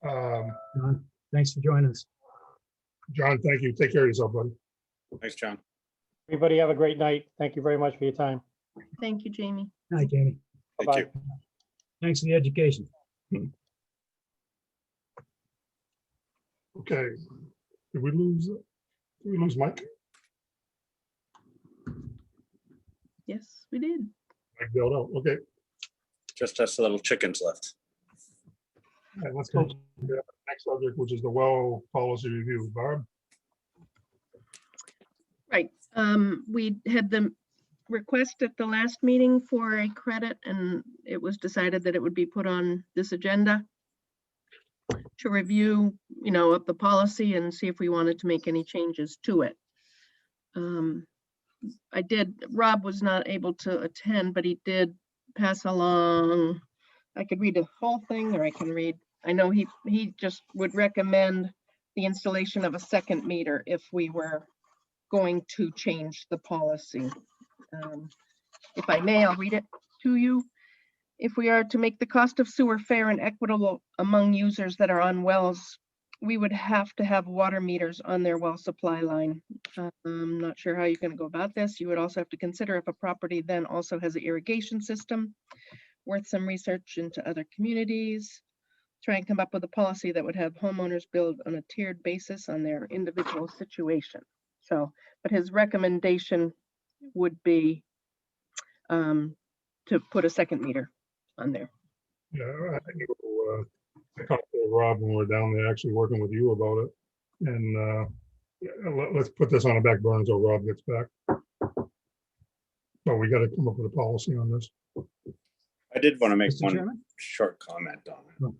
John, thanks for joining us. John, thank you. Take care of yourself, buddy. Thanks, John. Everybody have a great night. Thank you very much for your time. Thank you, Jamie. Hi, Jamie. Thank Bye-bye. you. Thanks for the education. Okay. Did we lose Mike? Yes, we did. Mike bailed out. Okay. Just us little chickens left. All right, let's go to the next subject, which is the well policy review. Barb? Right. We had the request at the last meeting for a credit, and it was decided that it would be put on this agenda to review, of the policy and see if we wanted to make any changes to it. Rob was not able to attend, but he did pass along, I could read the whole thing, or I know he just would recommend the installation of a second meter if we were going to change the policy. If I may, I'll read it to you. If we are to make the cost of sewer fair and equitable among users that are on wells, we would have to have water meters on their well supply line. I'm not sure how you're going to go about this. You would also have to consider if a property then also has an irrigation system, worth some research into other communities. Try and come up with a policy that would have homeowners build on a tiered basis on their individual situation. So, but his recommendation would be to put a second meter on there. Yeah, I talked to Rob when we were down there actually working with you about it. And let's put this on the back burner until Rob gets back. But we got to come up with a policy on this. I did want to make Mr. one Chairman? short comment on it. Oh.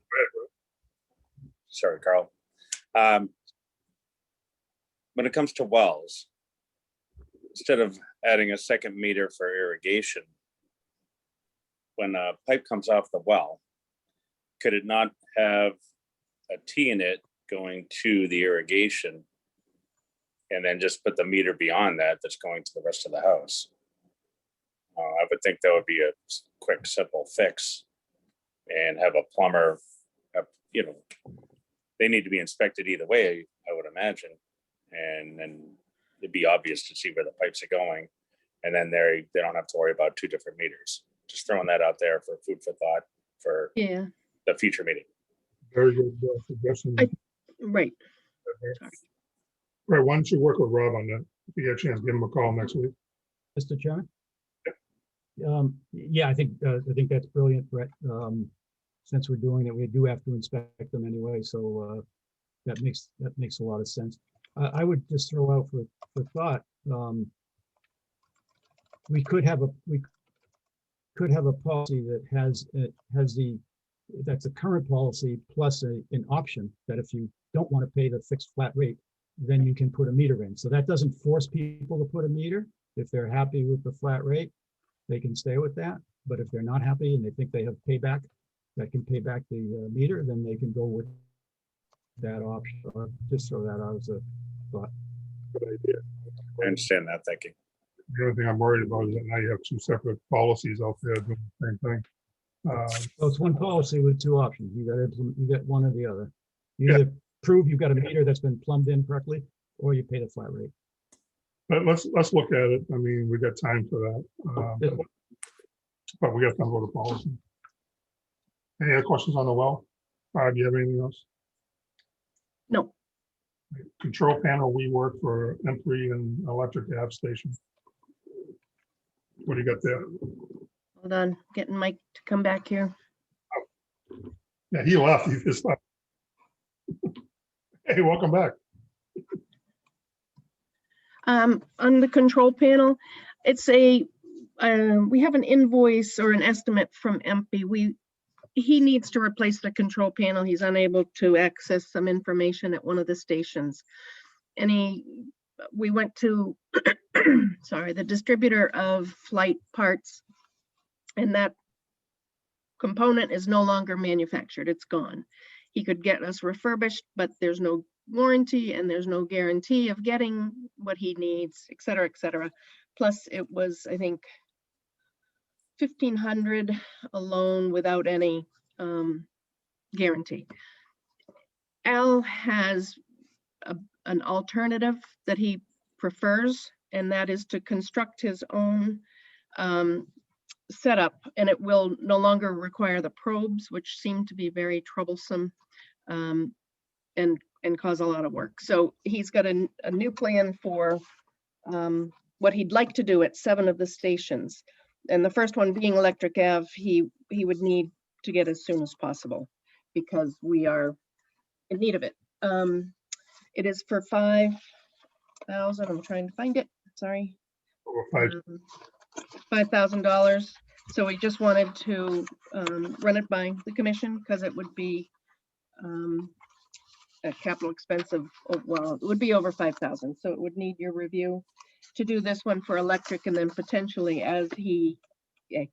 Sorry, Carl. When it comes to wells, instead of adding a second meter for irrigation, when a pipe comes off the well, could it not have a T in it going to the irrigation and then just put the meter beyond that that's going to the rest of the house? I would think that would be a quick, simple fix, and have a plumber, they need to be inspected either way, I would imagine. And then it'd be obvious to see where the pipes are going. And then they don't have to worry about two different meters. Just throwing that out there for food for thought for Yeah, the future meeting. Very good suggestion. right. Right, why don't you work with Rob on that? If you get a chance, give him a call next week. Mr. Chairman? Yeah, I think that's brilliant, Brett. Since we're doing it, we do have to inspect them anyway, so that makes a lot of sense. I would just throw out for thought, we could have a policy that has that's a current policy plus an option that if you don't want to pay the fixed flat rate, then you can put a meter in. So that doesn't force people to put a meter. If they're happy with the flat rate, they can stay with that. But if they're not happy and they think they have payback that can pay back the meter, then they can go with that option. Or just throw that out as a thought. Good idea. I understand that, thank you. The only thing I'm worried about is that now you have two separate policies out there doing the same thing. So it's one policy with two options. You get one or the other. You either prove you've got a meter that's been plumbed in correctly, or you pay the flat rate. But let's look at it. I mean, we got time for that. But we got time for the policy. Any other questions on the well? Do you have anything else? No, Control panel, we work for M3 and electric gas station. What do you got there? hold on, getting Mike to come back here. Yeah, he left. He just left. Hey, welcome back. On the control panel, it's we have an invoice or an estimate from MP. He needs to replace the control panel. He's unable to access some information at one of the stations. And we went to, sorry, the distributor of flight parts, and that component is no longer manufactured. It's gone. He could get us refurbished, but there's no warranty and there's no guarantee of getting what he needs, et cetera, et cetera. Plus it was, I think, $1,500 alone without any guarantee. Al has an alternative that he prefers, and that is to construct his own setup, and it will no longer require the probes, which seem to be very troublesome and cause a lot of work. So he's got a new plan for what he'd like to do at 7 of the stations. And the first one being Electric Ave, he would need to get as soon as possible because we are in need of it. It is for $5,000. I'm trying to find it. Sorry. Over $5,000. So we just wanted to run it by the commission because it would be a capital expense of, well, it would be over 5,000. So it would need your review to do this one for electric, and then potentially as he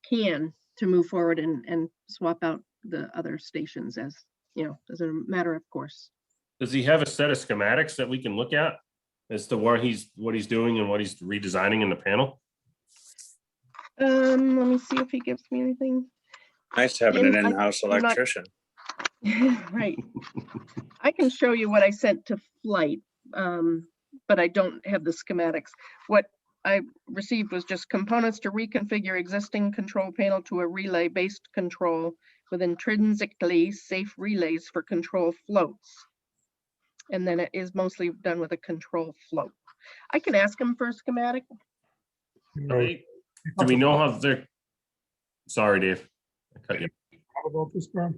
can to move forward and swap out the other stations as, you know, as a matter of course. Does he have a set of schematics that we can look at as to what he's doing and what he's redesigning in the panel? Let me see if he gives me anything. Nice having an I'm in-house not- electrician. Right. I can show you what I sent to Flight, but I don't have the schematics. What I received was just components to reconfigure existing control panel to a relay-based control with intrinsically safe relays for control floats. And then it is mostly done with a control float. I can ask him for a schematic. $5,000. Do we know how they're, Sorry, Dave. I cut you. Rob about this, Barb?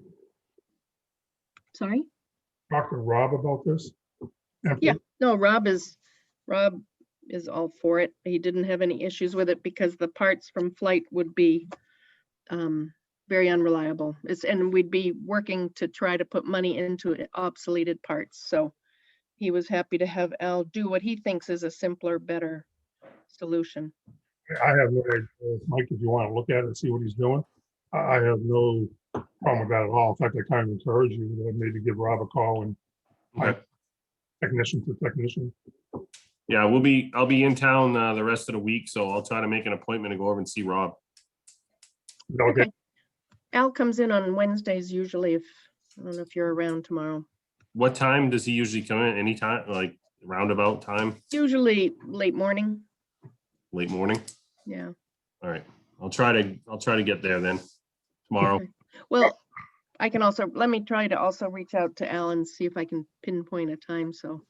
Sorry? Talk to Rob about this? Yeah, no, Rob is all for it. He didn't have any issues with it because the parts from flight would be very unreliable. And we'd be working to try to put money into obsoleted parts. So he was happy to have Al do what he thinks is a simpler, better solution. I have no idea, Mike, if you want to look at it and see what he's doing. I have no problem with that at all. In fact, I kind of encourage you to maybe give Rob a call and Okay. technician to technician. Yeah, I'll be in town the rest of the week, so I'll try to make an appointment to go over and see Rob. Is that okay? Al comes in on Wednesdays usually I don't know if you're around tomorrow. What time does he usually come in? Anytime, like roundabout time, Usually late morning. late morning? Yeah. All right. I'll try to get there then tomorrow. Okay. Well, I can also, let me try to also reach out to Al and see if I can pinpoint a time. So,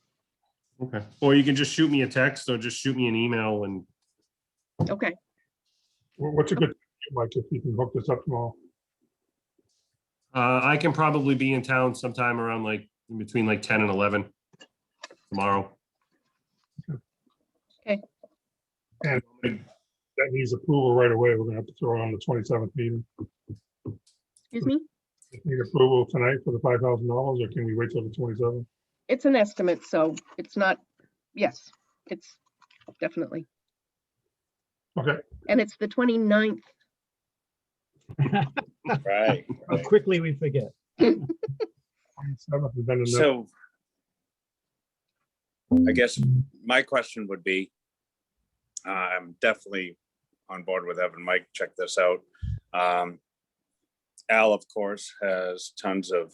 Okay. Or you can just shoot me a text or just shoot me an email and okay. What's a good time, Mike, if you can hook this up tomorrow? I can probably be in town sometime around like in between like 10 and 11 tomorrow. Okay. And that needs approval right away. We're gonna have to throw it on the 27th meeting. Excuse me? Need approval tonight for the $5,000, or can we wait till the 27th? It's an estimate, so it's not, yes, it's definitely. Okay, And it's the 29th. Right. How quickly we forget. 27th is better than that. So I guess my question would be, I'm definitely on board with having Mike check this out. Al, of course, has tons of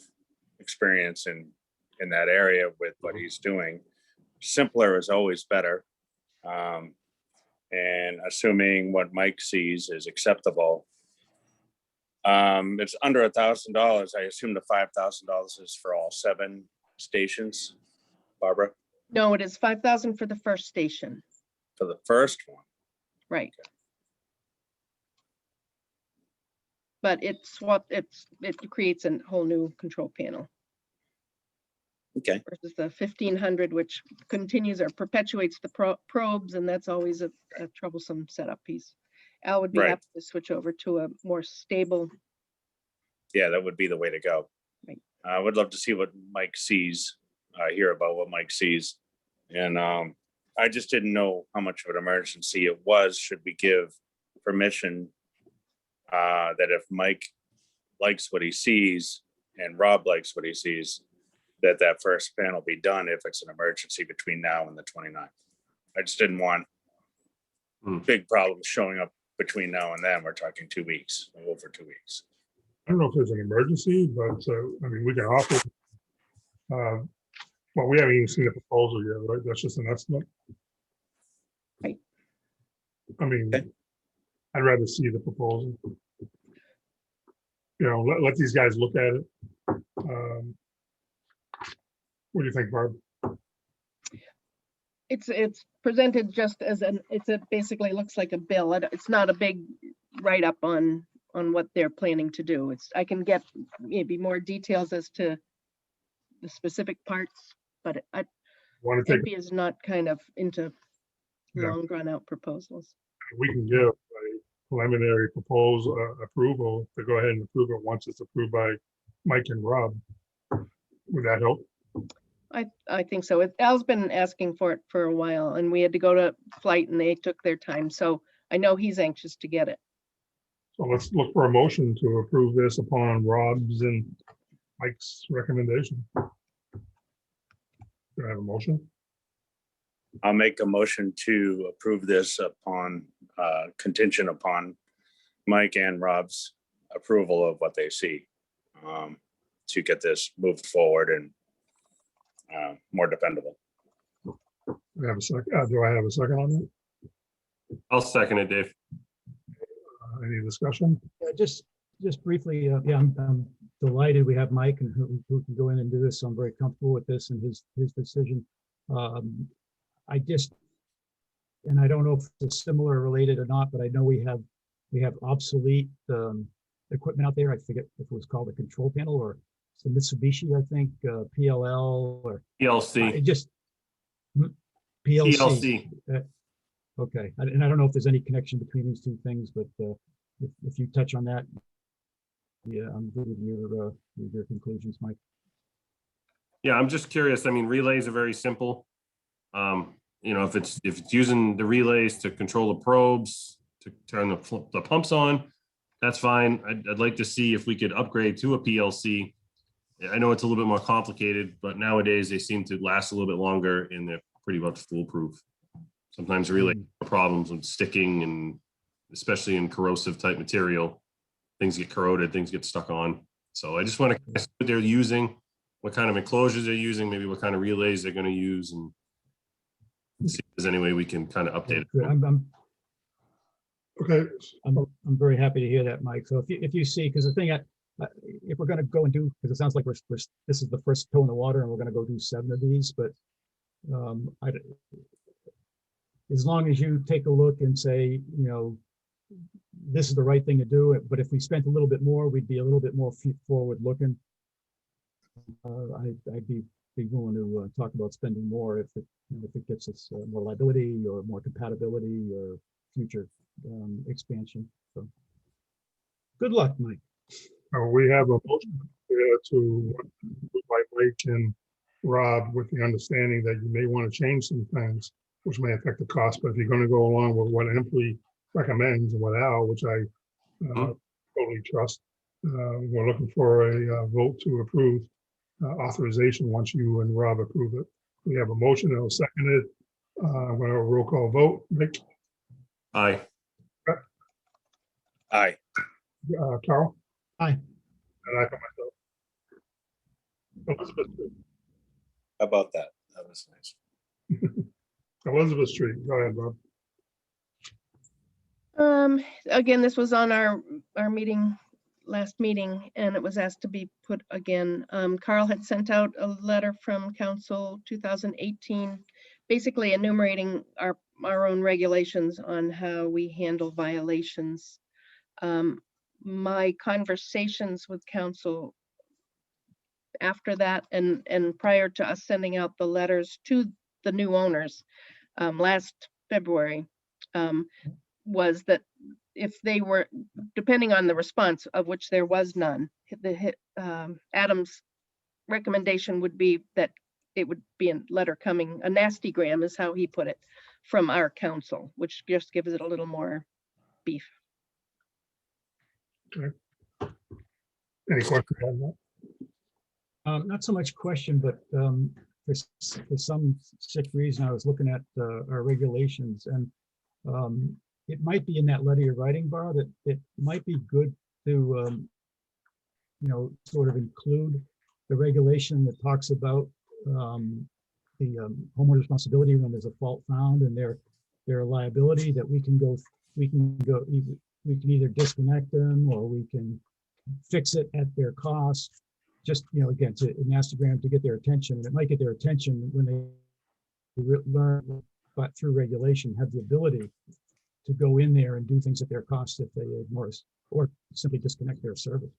experience in that area with what he's doing. Simpler is always better. And assuming what Mike sees is acceptable, it's under $1,000. I assume the $5,000 is for all 7 stations, Barbara, No, it is 5,000 for the first station, for the first one. right? But it creates a whole new control panel Okay. versus the 1,500, which continues or perpetuates the probes, and that's always a troublesome setup piece. Al would be Right. happy to switch over to a more stable. Yeah, that would be the way to go. Right. I would love to see what Mike sees, hear about what Mike sees. And I just didn't know how much of an emergency it was. Should we give permission that if Mike likes what he sees and Rob likes what he sees, that first panel be done if it's an emergency between now and the 29th. I just didn't want big problems showing up between now and then. We're talking 2 weeks, over 2 weeks. I don't know if there's an emergency, but I mean, we can offer. Well, we haven't even seen the proposal yet, right? That's just an estimate. Right. I mean, Okay. I'd rather see the proposal. You know, let these guys look at it. What do you think, Barb? It's presented just as basically looks like a bill. It's not a big write-up on what they're planning to do. I can get maybe more details as to the specific parts, but Want to take, MP is not kind of into Yeah. long drawn out proposals. we can give a preliminary proposal approval to go ahead and approve it once it's approved by Mike and Rob. Would that help? I think so. Al's been asking for it for a while, and we had to go to flight and they took their time. So I know he's anxious to get it. So let's look for a motion to approve this upon Rob's and Mike's recommendation. Do I have a motion? I'll make a motion to approve this upon contingent upon Mike and Rob's approval of what they see, to get this moved forward and more dependable. Do I have a second? Do I have a second on that? I'll second it, Dave. Any discussion? Just briefly, yeah, I'm delighted we have Mike and who can go in and do this. So I'm very comfortable with this and his decision. I don't know if it's similar or related or not, but I know we have we have obsolete equipment out there. I forget if it was called a control panel or it's the Mitsubishi, I think, PLL or PLC. it just PLC. PLC. Okay, and I don't know if there's any connection between these two things, but if you touch on that, yeah, I'm good with your conclusions, Mike. Yeah, I'm just curious. I mean, relays are very simple. You know, if it's using the relays to control the probes, to turn the pumps on, that's fine. I'd like to see if we could upgrade to a PLC. I know it's a little bit more complicated, but nowadays they seem to last a little bit longer and they're pretty much foolproof. Sometimes relay problems with sticking, and especially in corrosive type material, things get corroded, things get stuck on. So I just want to see what they're using, what kind of enclosures they're using, maybe what kind of relays they're going to use, and see if there's any way we can kind of update it. Okay. I'm very happy to hear that, Mike. So if you see, because the thing, if we're going to go and do, because it sounds like this is the first toe in the water, and we're going to go do 7 of these, but as long as you take a look and say, you know, this is the right thing to do, but if we spent a little bit more, we'd be a little bit more forward looking. I'd be willing to talk about spending more if it gets us more liability or more compatibility or future expansion. So good luck, Mike. We have a motion to by Mike and Rob, with the understanding that you may want to change some things, which may affect the cost. But if you're going to go along with what Empley recommends and what Al, which I totally trust, we're looking for a vote to approve authorization once you and Rob approve it. We have a motion that was seconded. I'm going to have a roll call vote. Nick? Aye. Aye. Carl? Aye. And I for myself. Elizabeth Street. How about that? That was nice. Elizabeth Street. Go ahead, Bob. Again, this was on our last meeting, and it was asked to be put again. Carl had sent out a letter from Council 2018, basically enumerating our own regulations on how we handle violations. My conversations with Council after that and prior to us sending out the letters to the new owners last February, was that if they were, depending on the response, of which there was none, Adam's recommendation would be that it would be a letter coming, a nastygram is how he put it, from our council, which just gives it a little more beef. Okay. Any questions on that? Not so much question, but for some sick reason, I was looking at our regulations, and it might be in that letter you're writing, Bob. It might be good to, sort of include the regulation that talks about the homeowner responsibility when there's a fault found and their liability, that we can either disconnect them or we can fix it at their cost. Just, again, to an Instagram to get their attention, and it might get their attention when they learn, but through regulation have the ability to go in there and do things at their cost if they ignore us or simply disconnect their service.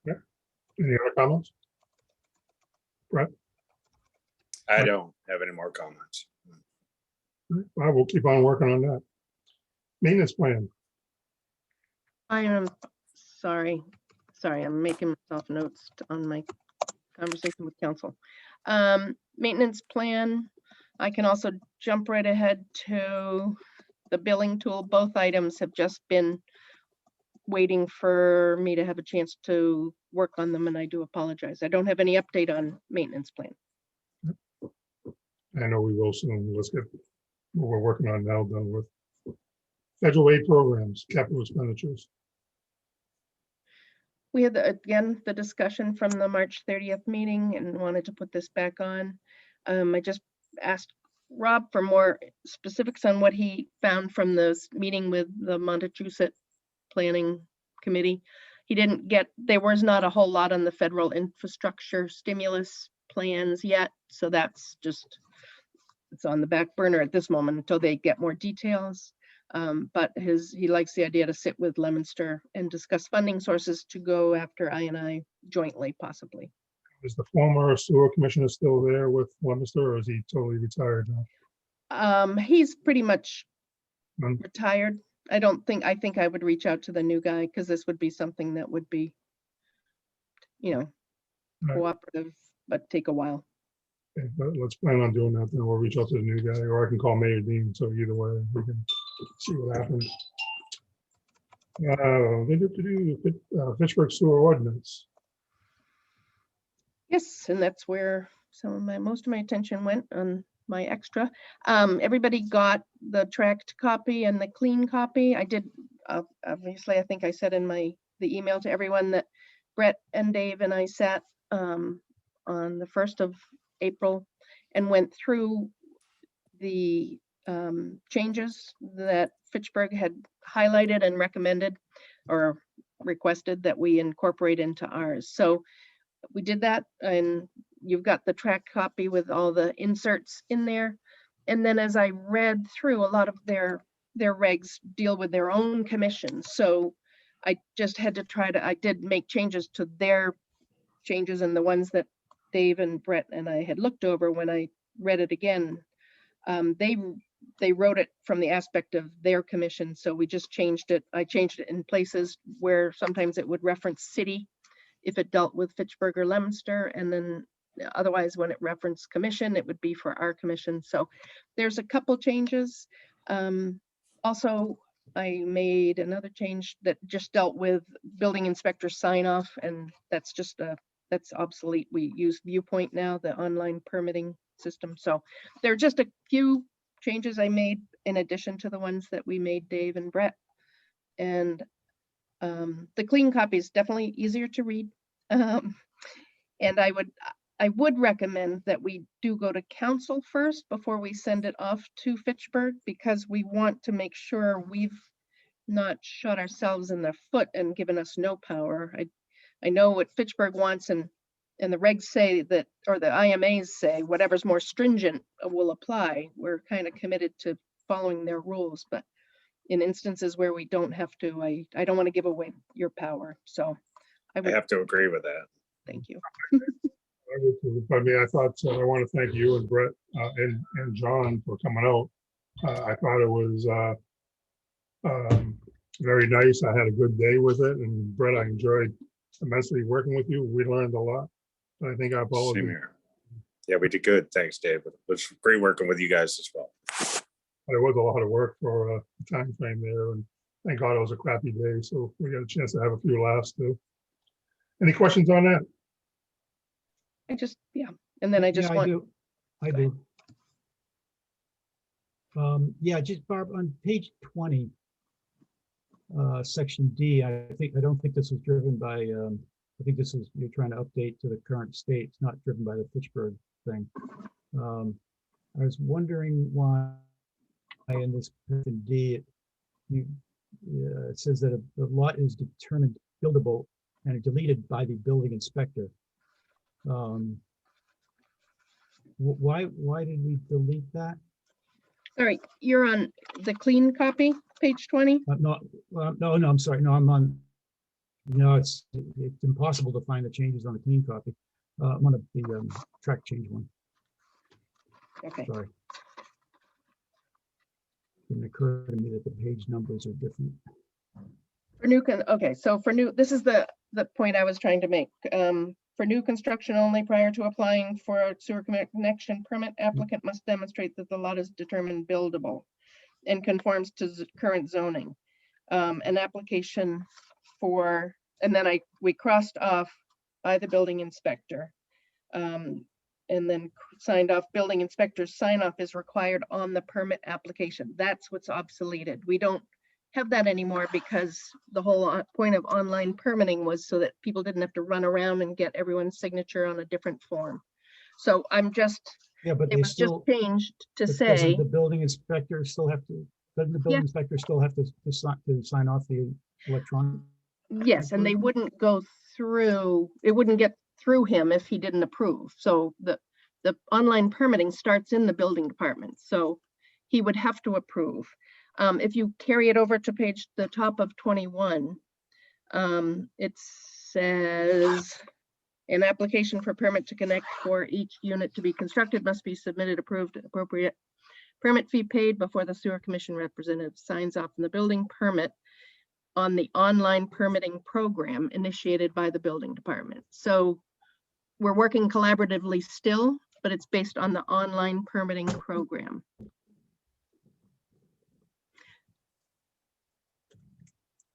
Yeah. Any other comments? Brett? I don't have any more comments. I will keep on working on that. Maintenance plan. I am sorry, I'm making myself notes on my conversation with council. Maintenance plan, I can also jump right ahead to the billing tool. Both items have just been waiting for me to have a chance to work on them, and I do apologize. I don't have any update on maintenance plan. I know we will soon. Let's get what we're working on now done with. Federal aid programs, capital expenditures. We had, again, the discussion from the March 30th meeting and wanted to put this back on. I just asked Rob for more specifics on what he found from this meeting with the Montechusett Planning Committee. He didn't get, there was not a whole lot on the federal infrastructure stimulus plans yet. So that's just it's on the back burner at this moment until they get more details. But he likes the idea to sit with Leominster and discuss funding sources to go after I&I jointly, possibly. Is the former sewer commissioner still there with Leominster, or is he totally retired now? He's pretty much None? retired. I think I would reach out to the new guy, because this would be something that would be, Right. cooperative, but take a while. Okay, but let's plan on doing that, then we'll reach out to the new guy, or I can call Mayor Dean, so either way, we can see what happens. Fitchburg sewer ordinance. Yes, and that's where most of my attention went on my extra. Everybody got the tracked copy and the clean copy. I did, obviously, I think I said in the email to everyone that Brett and Dave and I sat on the 1st of April and went through the changes that Fitchburg had highlighted and recommended or requested that we incorporate into ours. So we did that, and you've got the track copy with all the inserts in there. And then as I read through, a lot of their regs deal with their own commissions. So I just had to I did make changes to their changes, and the ones that Dave and Brett and I had looked over when I read it again. They wrote it from the aspect of their commission. So we just changed it. I changed it in places where sometimes it would reference city if it dealt with Fitchburg or Leominster, and then otherwise when it referenced commission, it would be for our commission. So there's a couple changes. Also, I made another change that just dealt with building inspector sign off, and that's obsolete. We use Viewpoint now, the online permitting system. So there are just a few changes I made in addition to the ones that we made, Dave and Brett. And the clean copy is definitely easier to read. And I would recommend that we do go to council first before we send it off to Fitchburg, because we want to make sure we've not shot ourselves in the foot and given us no power. I know what Fitchburg wants, and the regs say that, or the IMAs say, whatever's more stringent will apply. We're kind of committed to following their rules, but in instances where we don't have to, I don't want to give away your power. So I have to agree with that. Thank you. I mean, I want to thank you and Brett and John for coming out. I thought it was very nice. I had a good day with it, and Brett, I enjoyed immensely working with you. We learned a lot. I think our Paula. Same here. Yeah, we did good. Thanks, Dave. It was great working with you guys as well. It was a lot of work for a time frame there, and thank God it was a crappy day, so we got a chance to have a few laughs too. Any questions on that? And then I just want. I do. Yeah, just Barb, on page 20, section D, I don't think this was driven by, I think this is, you're trying to update to the current state. It's not driven by the Fitchburg thing. I was wondering why in this section D, it says that the lot is determined buildable and deleted by the building inspector. Why did we delete that? Sorry, you're on the clean copy, page 20? No, I'm sorry. No, I'm on. No, it's impossible to find the changes on the clean copy. I'm on the track change one. Okay. Sorry. It didn't occur to me that the page numbers are different. For new, okay, so for new, this is the point I was trying to make. For new construction only, prior to applying for a sewer connection permit, applicant must demonstrate that the lot is determined buildable and conforms to current zoning. An application for, and then we crossed off by the building inspector, and then signed off. Building inspector's sign off is required on the permit application. That's what's obsoleted. We don't have that anymore, because the whole point of online permitting was so that people didn't have to run around and get everyone's signature on a different form. So I'm just, yeah, but it was just changed to say. Doesn't the building inspector still have to, doesn't the building inspector still have to sign off the electronic? Yes, and they wouldn't go through, it wouldn't get through him if he didn't approve. So the online permitting starts in the building department, so he would have to approve. If you carry it over to the top of 21, it says, an application for permit to connect for each unit to be constructed must be submitted, approved, appropriate permit fee paid before the sewer commission representative signs off on the building permit on the online permitting program initiated by the building department. So we're working collaboratively still, but it's based on the online permitting program.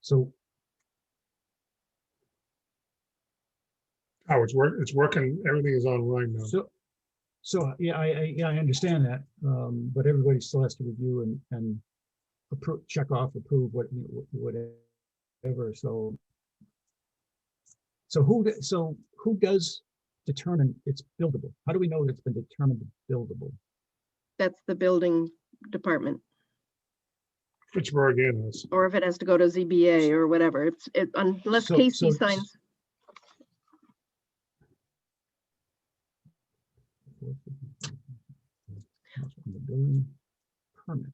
So, Oh, it's working, everything is online now. so yeah, I understand that, but everybody still has to review and approve, check off, approve, whatever. So who does determine it's buildable? How do we know that it's been determined buildable? That's the building department, Fitchburg is. or if it has to go to ZBA or whatever. Unless So- Casey so- signs. The building permit.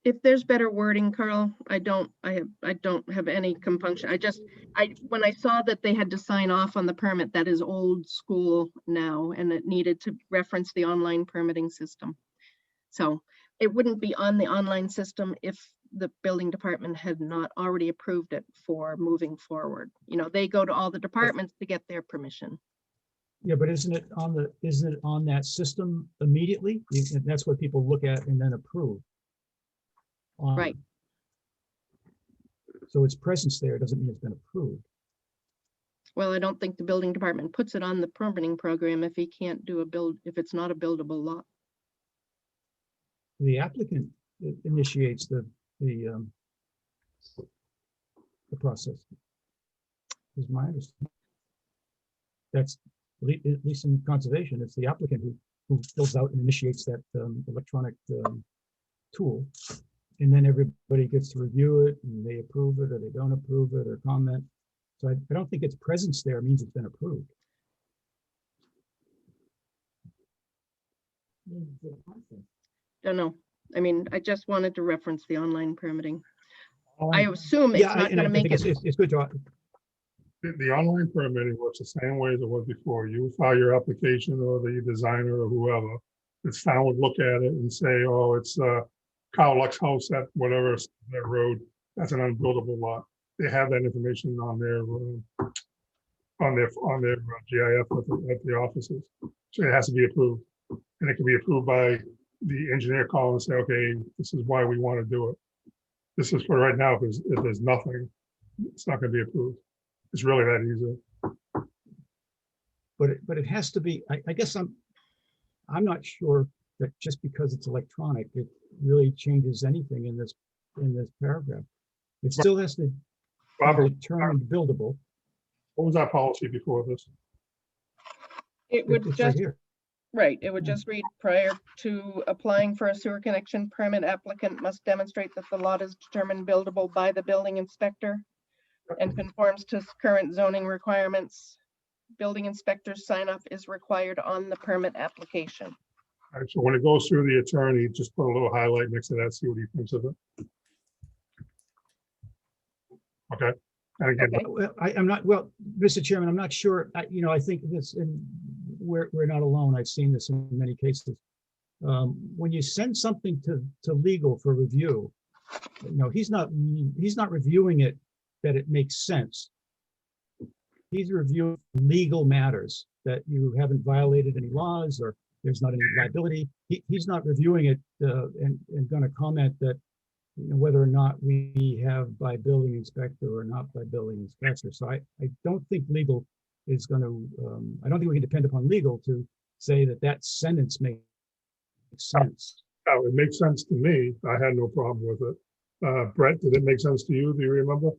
If there's better wording, Carl, I don't have any compunction. When I saw that they had to sign off on the permit, that is old school now, and it needed to reference the online permitting system. So it wouldn't be on the online system if the building department had not already approved it for moving forward. You know, they go to all the departments to get their permission. Yeah, but isn't it on that system immediately? And that's what people look at and then approve. Right. So its presence there doesn't mean it's been approved. Well, I don't think the building department puts it on the permitting program if he can't do if it's not a buildable lot. The applicant initiates the process. Is my understanding. That's at least in conservation, it's the applicant who fills out and initiates that electronic tool. And then everybody gets to review it and they approve it or they don't approve it or comment. So I don't think its presence there means it's been approved. Don't know. I mean, I just wanted to reference the online permitting. I assume it's Yeah, not and I gonna make think it. it's good to, The online permitting works the same way as it was before. You file your application or the designer or whoever. The town would look at it and say, oh, it's Kyle Luck's house at whatever, that road, that's an unbuildable lot. They have that information on their GIF at the offices. So it has to be approved. And it can be approved by the engineer call and say, okay, this is why we want to do it. This is for right now, because if there's nothing, it's not going to be approved. It's really that easy. but it has to be, I guess I'm not sure that just because it's electronic, it really changes anything in this paragraph. It still has to be Robert, determined buildable. what was our policy before this? It would It's right just, here. right, it would just read, prior to applying for a sewer connection permit, applicant must demonstrate that the lot is determined buildable by the building inspector and conforms to current zoning requirements. Building inspector's sign off is required on the permit application. All right, so when it goes through the attorney, just put a little highlight next to that, see what he thinks of it. Okay. And again, Okay. Well, I'm not, well, Mr. Chairman, I'm not sure, I think this, and we're not alone. I've seen this in many cases. When you send something to legal for review, he's not reviewing it that it makes sense. He's reviewing legal matters, that you haven't violated any laws or there's not any liability. He's not reviewing it and going to comment that whether or not we have by building inspector or not by building inspector. So I don't think legal is going to, I don't think we can depend upon legal to say that sentence makes sense. oh, it makes sense to me. I had no problem with it. Brett, did it make sense to you? Do you remember?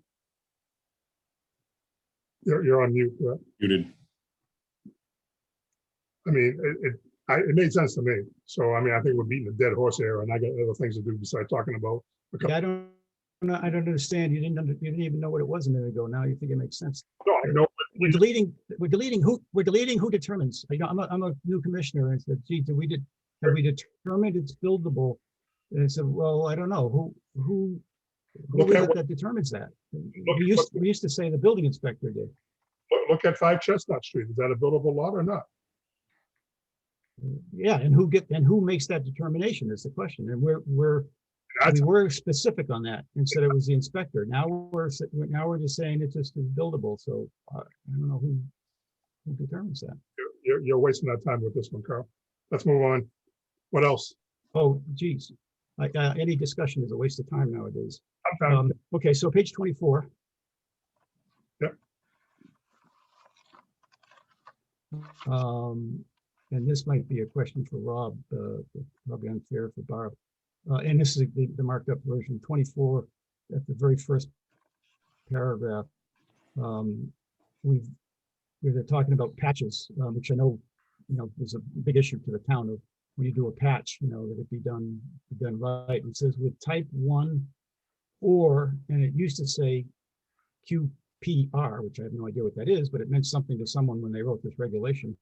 You're on mute, Brett. Muted. I mean, it made sense to me. So, I mean, I think we're beating a dead horse here, and I got other things to do besides talking about. I don't understand. You didn't even know what it was a minute ago. Now you think it makes sense. No, I know what we're deleting who determines. You know, I'm a new commissioner, and I said, gee, have we determined it's buildable? And I said, well, I don't know, who Look is at it what- that determines that? Look We at used to say the building inspector did. Look at 5 Chestnut Street. Is that a buildable lot or not? Yeah, and who makes that determination is the question. And we That's, were specific on that and said it was the inspector. Now we're just saying it just is buildable. So I don't know who determines that. you're wasting our time with this one, Carl. Let's move on. What else? Oh, geez. Like any discussion is a waste of time nowadays. I'm done. Okay, so page 24. Yep. And this might be a question for Rob, probably unfair for Barb. And this is the marked up version 24 at the very first paragraph. We're talking about patches, which I know, is a big issue to the town of when you do a patch, that it be done right. It says with type 1 or, and it used to say QPR, which I have no idea what that is, but it meant something to someone when they wrote this regulation.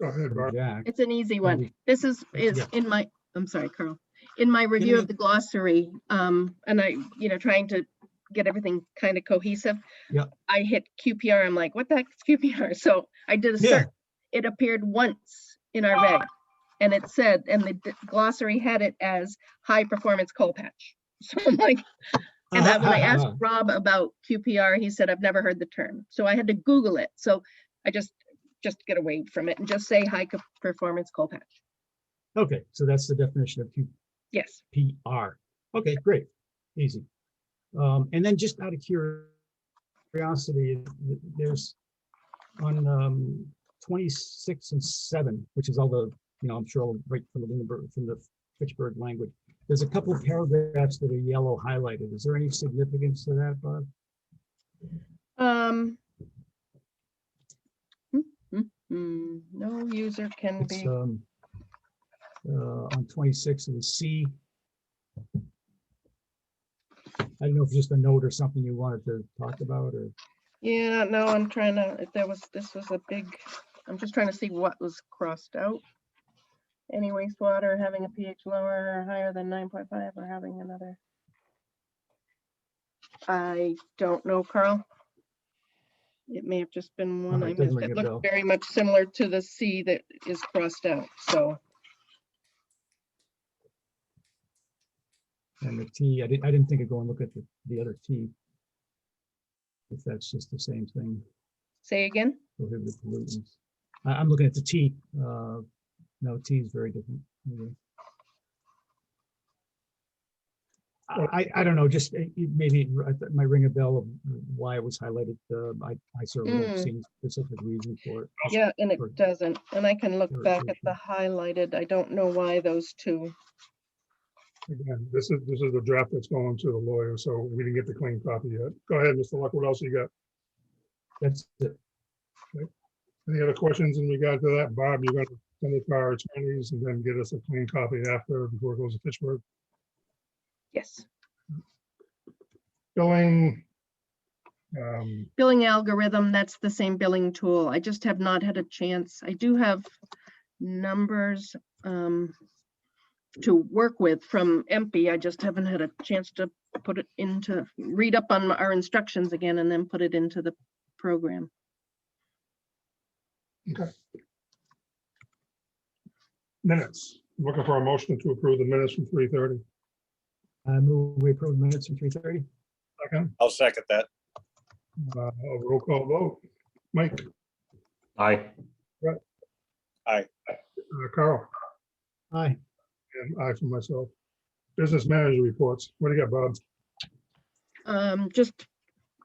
Go ahead, Barb. Jack. It's an easy one. This is Yeah. in my, I'm sorry, Carl. In my review of the glossary, and I, trying to get everything kind of cohesive. Yeah. I hit QPR. I'm like, what the heck is QPR? So I did a Yeah. search. It appeared once in our reg, and it said, and the glossary had it as high performance coal patch. So I'm like, and when I asked Rob about QPR, he said, I've never heard the term. So I had to Google it. So I just get away from it and just say high performance coal patch. Okay, so that's the definition of Yes. QPR. Okay, great, easy. And then just out of curiosity, there's on 26 and 7, which is all the, I'm sure all right from the Fitchburg language. There's a couple of paragraphs that are yellow highlighted. Is there any significance to that, Bob? No user can It's be. on 26 in C. I don't know if it's just a note or something you wanted to talk about, or Yeah, no, I'm trying to, this was a big, I'm just trying to see what was crossed out. Any wastewater having a pH lower or higher than 9.5 or having another. I don't know, Carl. It may have just been one I Alright, doesn't missed. ring It a bell. looked very much similar to the C that is crossed out, so. and the T. I didn't think of going look at the other T. If that's just the same thing. Say again? Prohibited pollutants. I'm looking at the T. No, T is very different. I don't know, just maybe it might ring a bell of why it was highlighted. I certainly don't see any specific reason for it. Yeah, and it Or- doesn't. And I can look or- back at the highlighted. I don't know why those two. Again, this is the draft that's going to the lawyer, so we didn't get the clean copy yet. Go ahead, Mr. Luck. What else you got? That's it. Any other questions in regard to that? Bob, you're going to send it to our attorneys and then get us a clean copy after, before it goes to Fitchburg. Yes. Billing. Billing algorithm, that's the same billing tool. I just have not had a chance. I do have numbers to work with from MP. I just haven't had a chance to put it into, read up on our instructions again and then put it into the program. Okay. Minutes. Looking for a motion to approve the minutes from 3:30. I move we approve minutes from 3:30. Second, I'll second that. a roll call vote. Mike, Aye. Carl, Aye. and I for myself. Business manager reports. What do you got, Bob? Just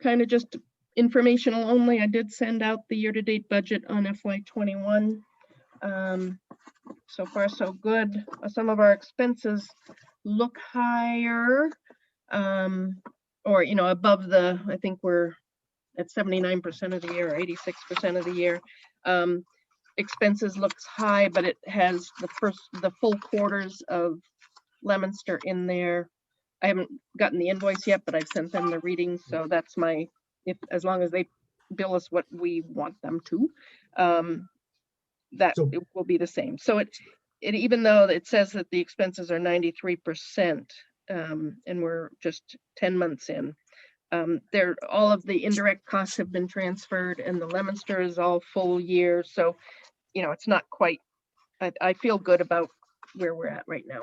kind of just informational only. I did send out the year-to-date budget on FY21. So far, so good. Some of our expenses look higher, or, above I think we're at 79% of the year, or 86% of the year. Expenses looks high, but it has the full quarters of Leominster in there. I haven't gotten the invoice yet, but I've sent them the readings, so that's as long as they bill us what we want them to, that So- it will be the same. So it even though it says that the expenses are 93%, and we're just 10 months in, all of the indirect costs have been transferred, and the Leominster is all full year. So, you know, it's not quite, I feel good about where we're at right now.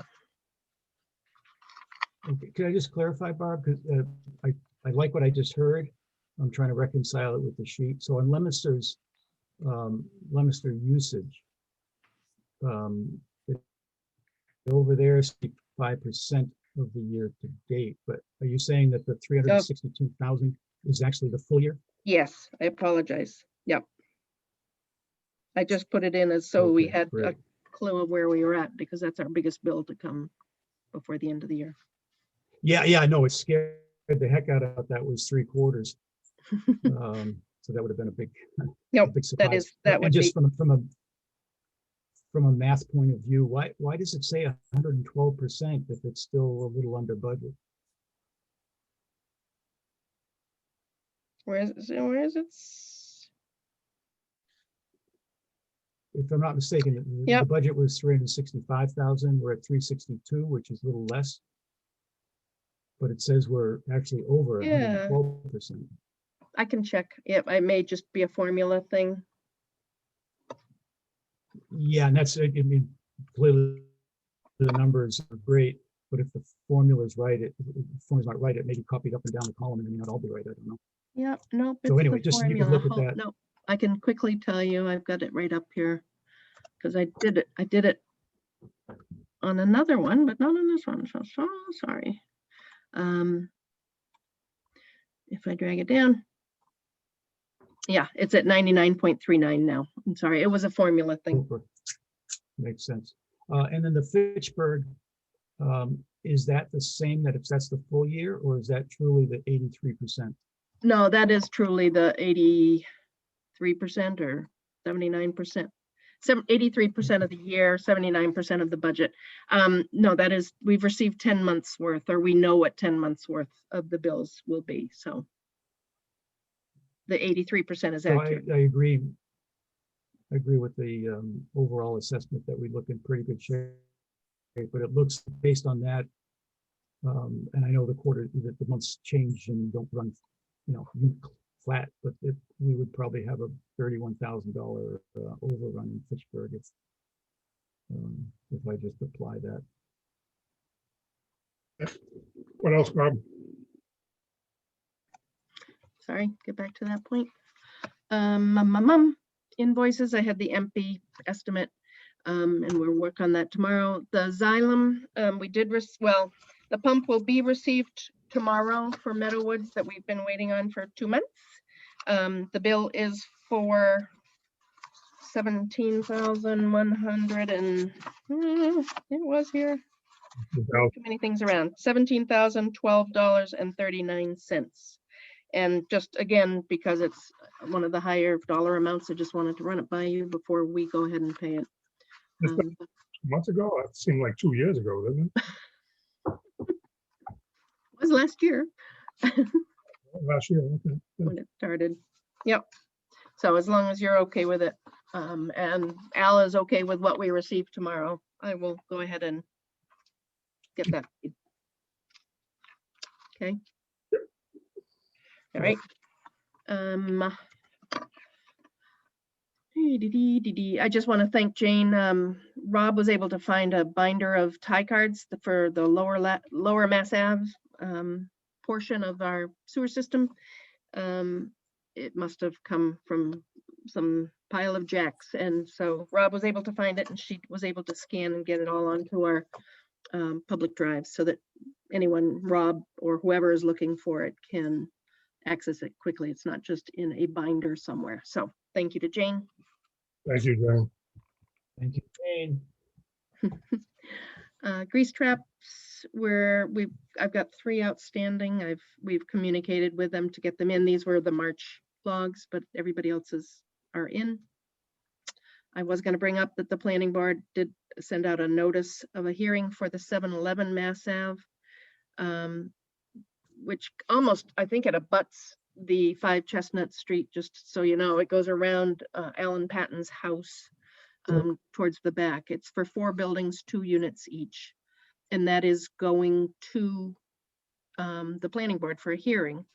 Okay, can I just clarify, Barb? Because I like what I just heard. I'm trying to reconcile it with the sheet. So on Leominster's, Leominster usage, it- over there is 5% of the year to date, but are you saying that the 362,000 is actually the full year? Yes, I apologize. Yep. I just put it in as so we Okay, had a great. clue of where we were at, because that's our biggest bill to come before the end of the year. Yeah, I know, it scared the heck out of that was 3/4. So that would have been a big, Nope, big surprise. that And would just be, from a math point of view, why does it say 112% if it's still a little under budget? where is it? If I'm not mistaken, the Yep. budget was 365,000. We're at 362, which is a little less. But it says we're actually over Yeah. 112%. I can check. Yep, it may just be a formula thing. Yeah, and that's, I mean, clearly the numbers are great, but if the formula's right, if the formula's not right, it may be copied up and down the column and it may not all be right. I don't know. Yep, nope. So it's anyway, the just you can formula. look at Hold- that. No, I can quickly tell you, I've got it right up here. Because I did it on another one, but not on this one. So sorry. If I drag it down. Yeah, it's at 99.39 now. I'm sorry, it was a formula thing. Over. Makes sense. And then the Fitchburg, is that the same, that if that's the full year, or is that truly the 83%? No, that is truly the 83% or 79%. 83% of the year, 79% of the budget. No, that is, we've received 10 months worth, or we know what 10 months worth of the bills will be. So the 83% is So accurate. I agree. I agree with the overall assessment that we look in pretty good shape, but it looks based on that. And I know the months change and don't run, flat, but we would probably have a $31,000 overrun in Fitchburg if I just apply that. What else, Bob? Sorry, get back to that point. Invoices, I had the MP estimate, and we'll work on that tomorrow. The Xylem, the pump will be received tomorrow for Meadowwoods that we've been waiting on for 2 months. The bill is for 17,100 and it was here. Too many things around. $17,012.39. And just again, because it's one of the higher dollar amounts, I just wanted to run it by you before we go ahead and pay it. Months ago? That seemed like 2 years ago, doesn't it? Was last year Last year, okay. when it started. Yep. So as long as you're okay with it, and Al is okay with what we receive tomorrow, I will go ahead and get that. Okay. All right. I just want to thank Jane. Rob was able to find a binder of tie cards for the lower Mass Ave portion of our sewer system. It must have come from some pile of jacks, and so Rob was able to find it, and she was able to scan and get it all onto our public drive so that anyone, Rob or whoever is looking for it, can access it quickly. It's not just in a binder somewhere. So thank you to Jane. Thank you, Jane. Thank you, Jane. Grease traps, I've got 3 outstanding. We've communicated with them to get them in. These were the March logs, but everybody else's are in. I was going to bring up that the planning board did send out a notice of a hearing for the 7-Eleven Mass Ave, which almost, I think it abuts the 5 Chestnut Street, just so you know, it goes around Alan Patton's house towards the back. It's for 4 buildings, 2 units each. And that is going to the planning board for a hearing.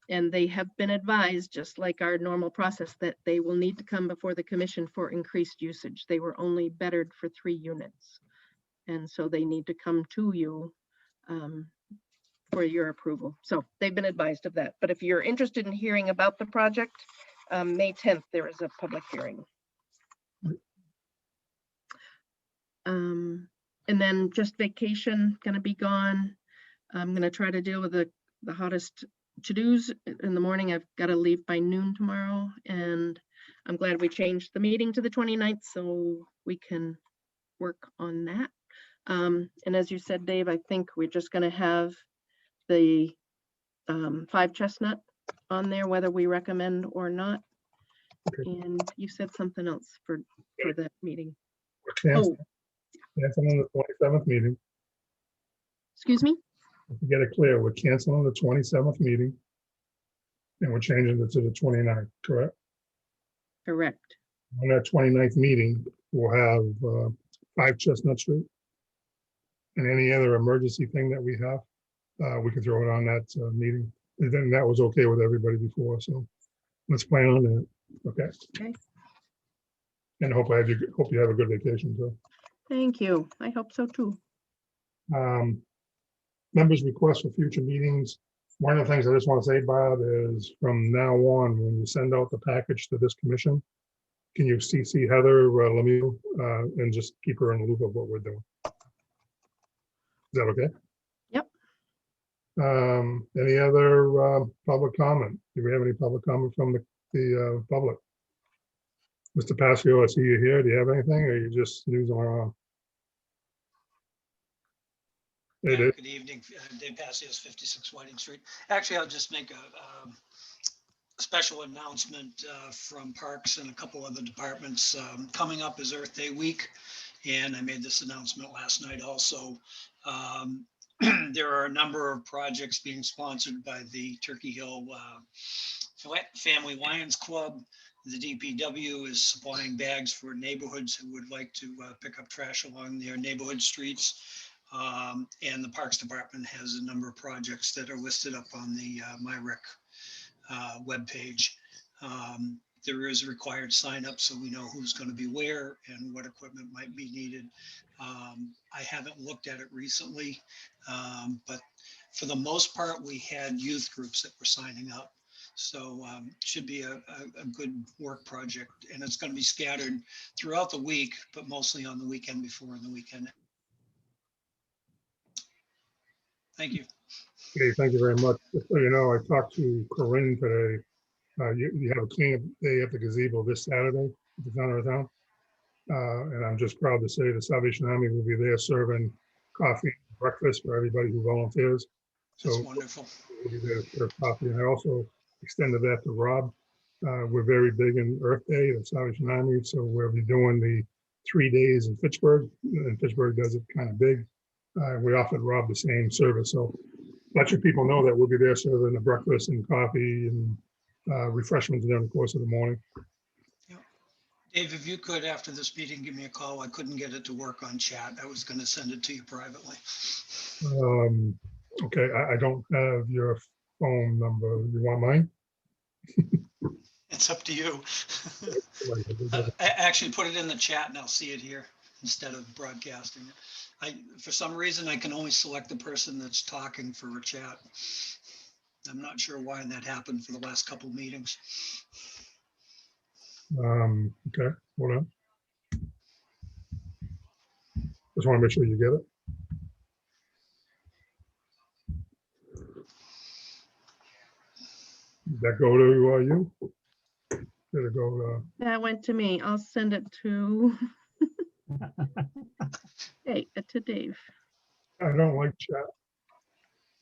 And they have been advised, just like our normal process, that they will need to come before the commission for increased usage. They were only bettered for 3 units. And so they need to come to you for your approval. So they've been advised of that. But if you're interested in hearing about the project, May 10th, there is a public hearing. And then just vacation, gonna be gone. I'm gonna try to deal with the hottest to-dos in the morning. I've got to leave by noon tomorrow, and I'm glad we changed the meeting to the 29th so we can work on that. And as you said, Dave, I think we're just gonna have the 5 Chestnut on there, whether we recommend or not. Okay. And you said something else for that meeting. We're canceling the 27th meeting. Excuse me? To get it clear, we're canceling the 27th meeting and we're changing it to the 29th, correct? Correct. On that 29th meeting, we'll have 5 Chestnut Street. And any other emergency thing that we have, we can throw it on that meeting. And then that was okay with everybody before, so let's plan on that, okay? Okay. And hope you have a good vacation too. Thank you. I hope so too. Members' requests for future meetings. One of the things I just want to say, Bob, is from now on, when you send out the package to this commission, can you CC Heather Lemieux and just keep her in the loop of what we're doing? Is that okay? Yep. Any other public comment? Do we have any public comment from the public? Mr. Pasquio, I see you here. Do you have anything, or you just snoozing around? Hey, Dave. Good evening, Dave Passios, 56 Whiting Street. Actually, I'll just make a special announcement from Parks and a couple other departments. Coming up is Earth Day week, and I made this announcement last night also. There are a number of projects being sponsored by the Turkey Hill Family Lions Club. The DPW is supplying bags for neighborhoods who would like to pick up trash along their neighborhood streets. And the Parks Department has a number of projects that are listed up on the MyRec webpage. There is a required sign up so we know who's going to be where and what equipment might be needed. I haven't looked at it recently, but for the most part, we had youth groups that were signing up. So should be a good work project, and it's going to be scattered throughout the week, but mostly on the weekend before and the weekend. Thank you. Okay, thank you very much. Just so you know, I talked to Corinne today. You have a cleanup day at the gazebo this Saturday at the center of town. And I'm just proud to say the Salvation Army will be there serving coffee and breakfast for everybody who volunteers. That's So wonderful. we'll be there to serve coffee. And I also extended that to Rob. We're very big in Earth Day, the Salvation Army. So we'll be doing the 3 days in Fitchburg, and Fitchburg does it kind of big. We offered Rob the same service. So let your people know that we'll be there serving the breakfast and coffee and refreshments during the course of the morning. Yep. Dave, if you could, after this meeting, give me a call. I couldn't get it to work on chat. I was going to send it to you privately. Okay, I don't have your phone number. You want mine? It's up to you. I actually put it in the chat and I'll see it here instead of broadcasting it. For some reason, I can only select the person that's talking for a chat. I'm not sure why that happened for the last couple of meetings. Okay, hold on. Just want to make sure you get it. Did that go to you? Did it go to? That went to me. I'll send it to to Dave. I don't like chat.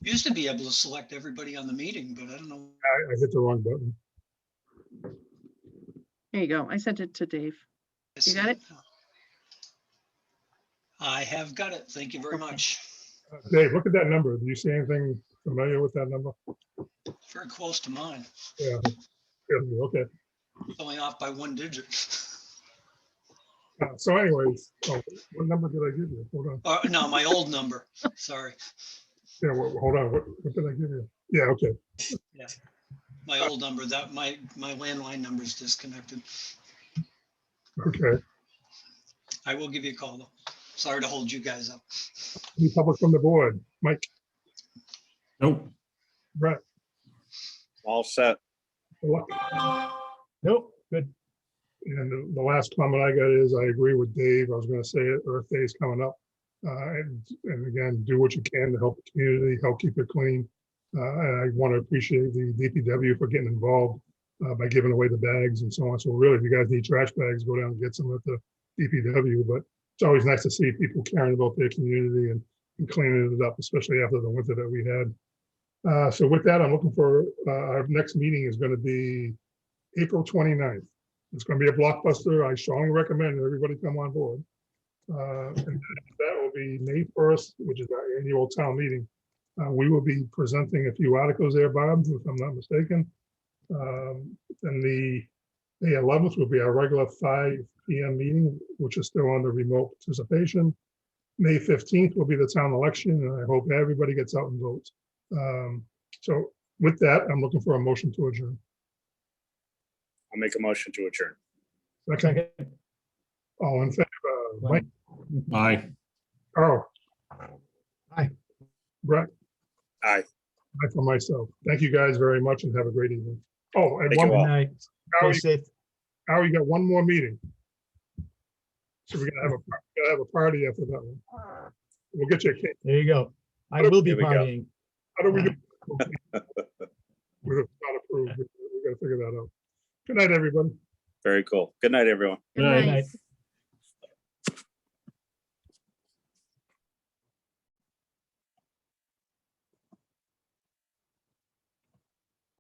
Used to be able to select everybody on the meeting, but I don't know. I hit the wrong button. There you go. I sent it to Dave. You got it? I have got it. Thank you very much. Dave, look at that number. Do you see anything familiar with that number? very close to mine. Yeah. Yeah, okay. Only off by 1 digit. So anyways, oh, what number did I give you? Hold on. No, my old number. Sorry. Yeah, well, hold on. What did I give you? Yeah, okay. Yeah. My old number, that my landline number is disconnected. Okay. I will give you a call though. Sorry to hold you guys up. Any public from the board? Mike, Nope. Brett, All set. Nope, good. and the last comment I got is I agree with Dave. I was going to say it, Earth Day is coming up. And again, do what you can to help the community, help keep it clean. And I want to appreciate the DPW for getting involved by giving away the bags and so on. So really, if you guys need trash bags, go down and get some at the DPW. But it's always nice to see people caring about their community and cleaning it up, especially after the winter that we had. So with that, I'm looking for, our next meeting is going to be April 29th. It's going to be a blockbuster. I strongly recommend everybody come on board. And that will be May 1st, which is our annual town meeting. We will be presenting a few articles there, Bob, if I'm not mistaken. And the May 11th will be our regular 5 p.m. meeting, which is still under remote participation. May 15th will be the town election, and I hope everybody gets out and votes. So with that, I'm looking for a motion to adjourn. I'll make a motion to adjourn. Second, all in favor, Mike, Aye. Carl. Aye. Brett. Aye. Aye for myself. Thank you guys very much and have a great evening. Oh, and Thank one you Good all. night. How Stay safe. you got one more meeting. So we're gonna have a party after that one. We'll get you a cake. There you go. I will be Here we go. partying. How do we do? We're not approved. We gotta figure that out. Good night, everybody. Very cool. Good night, everyone. Good Good night. night. Night.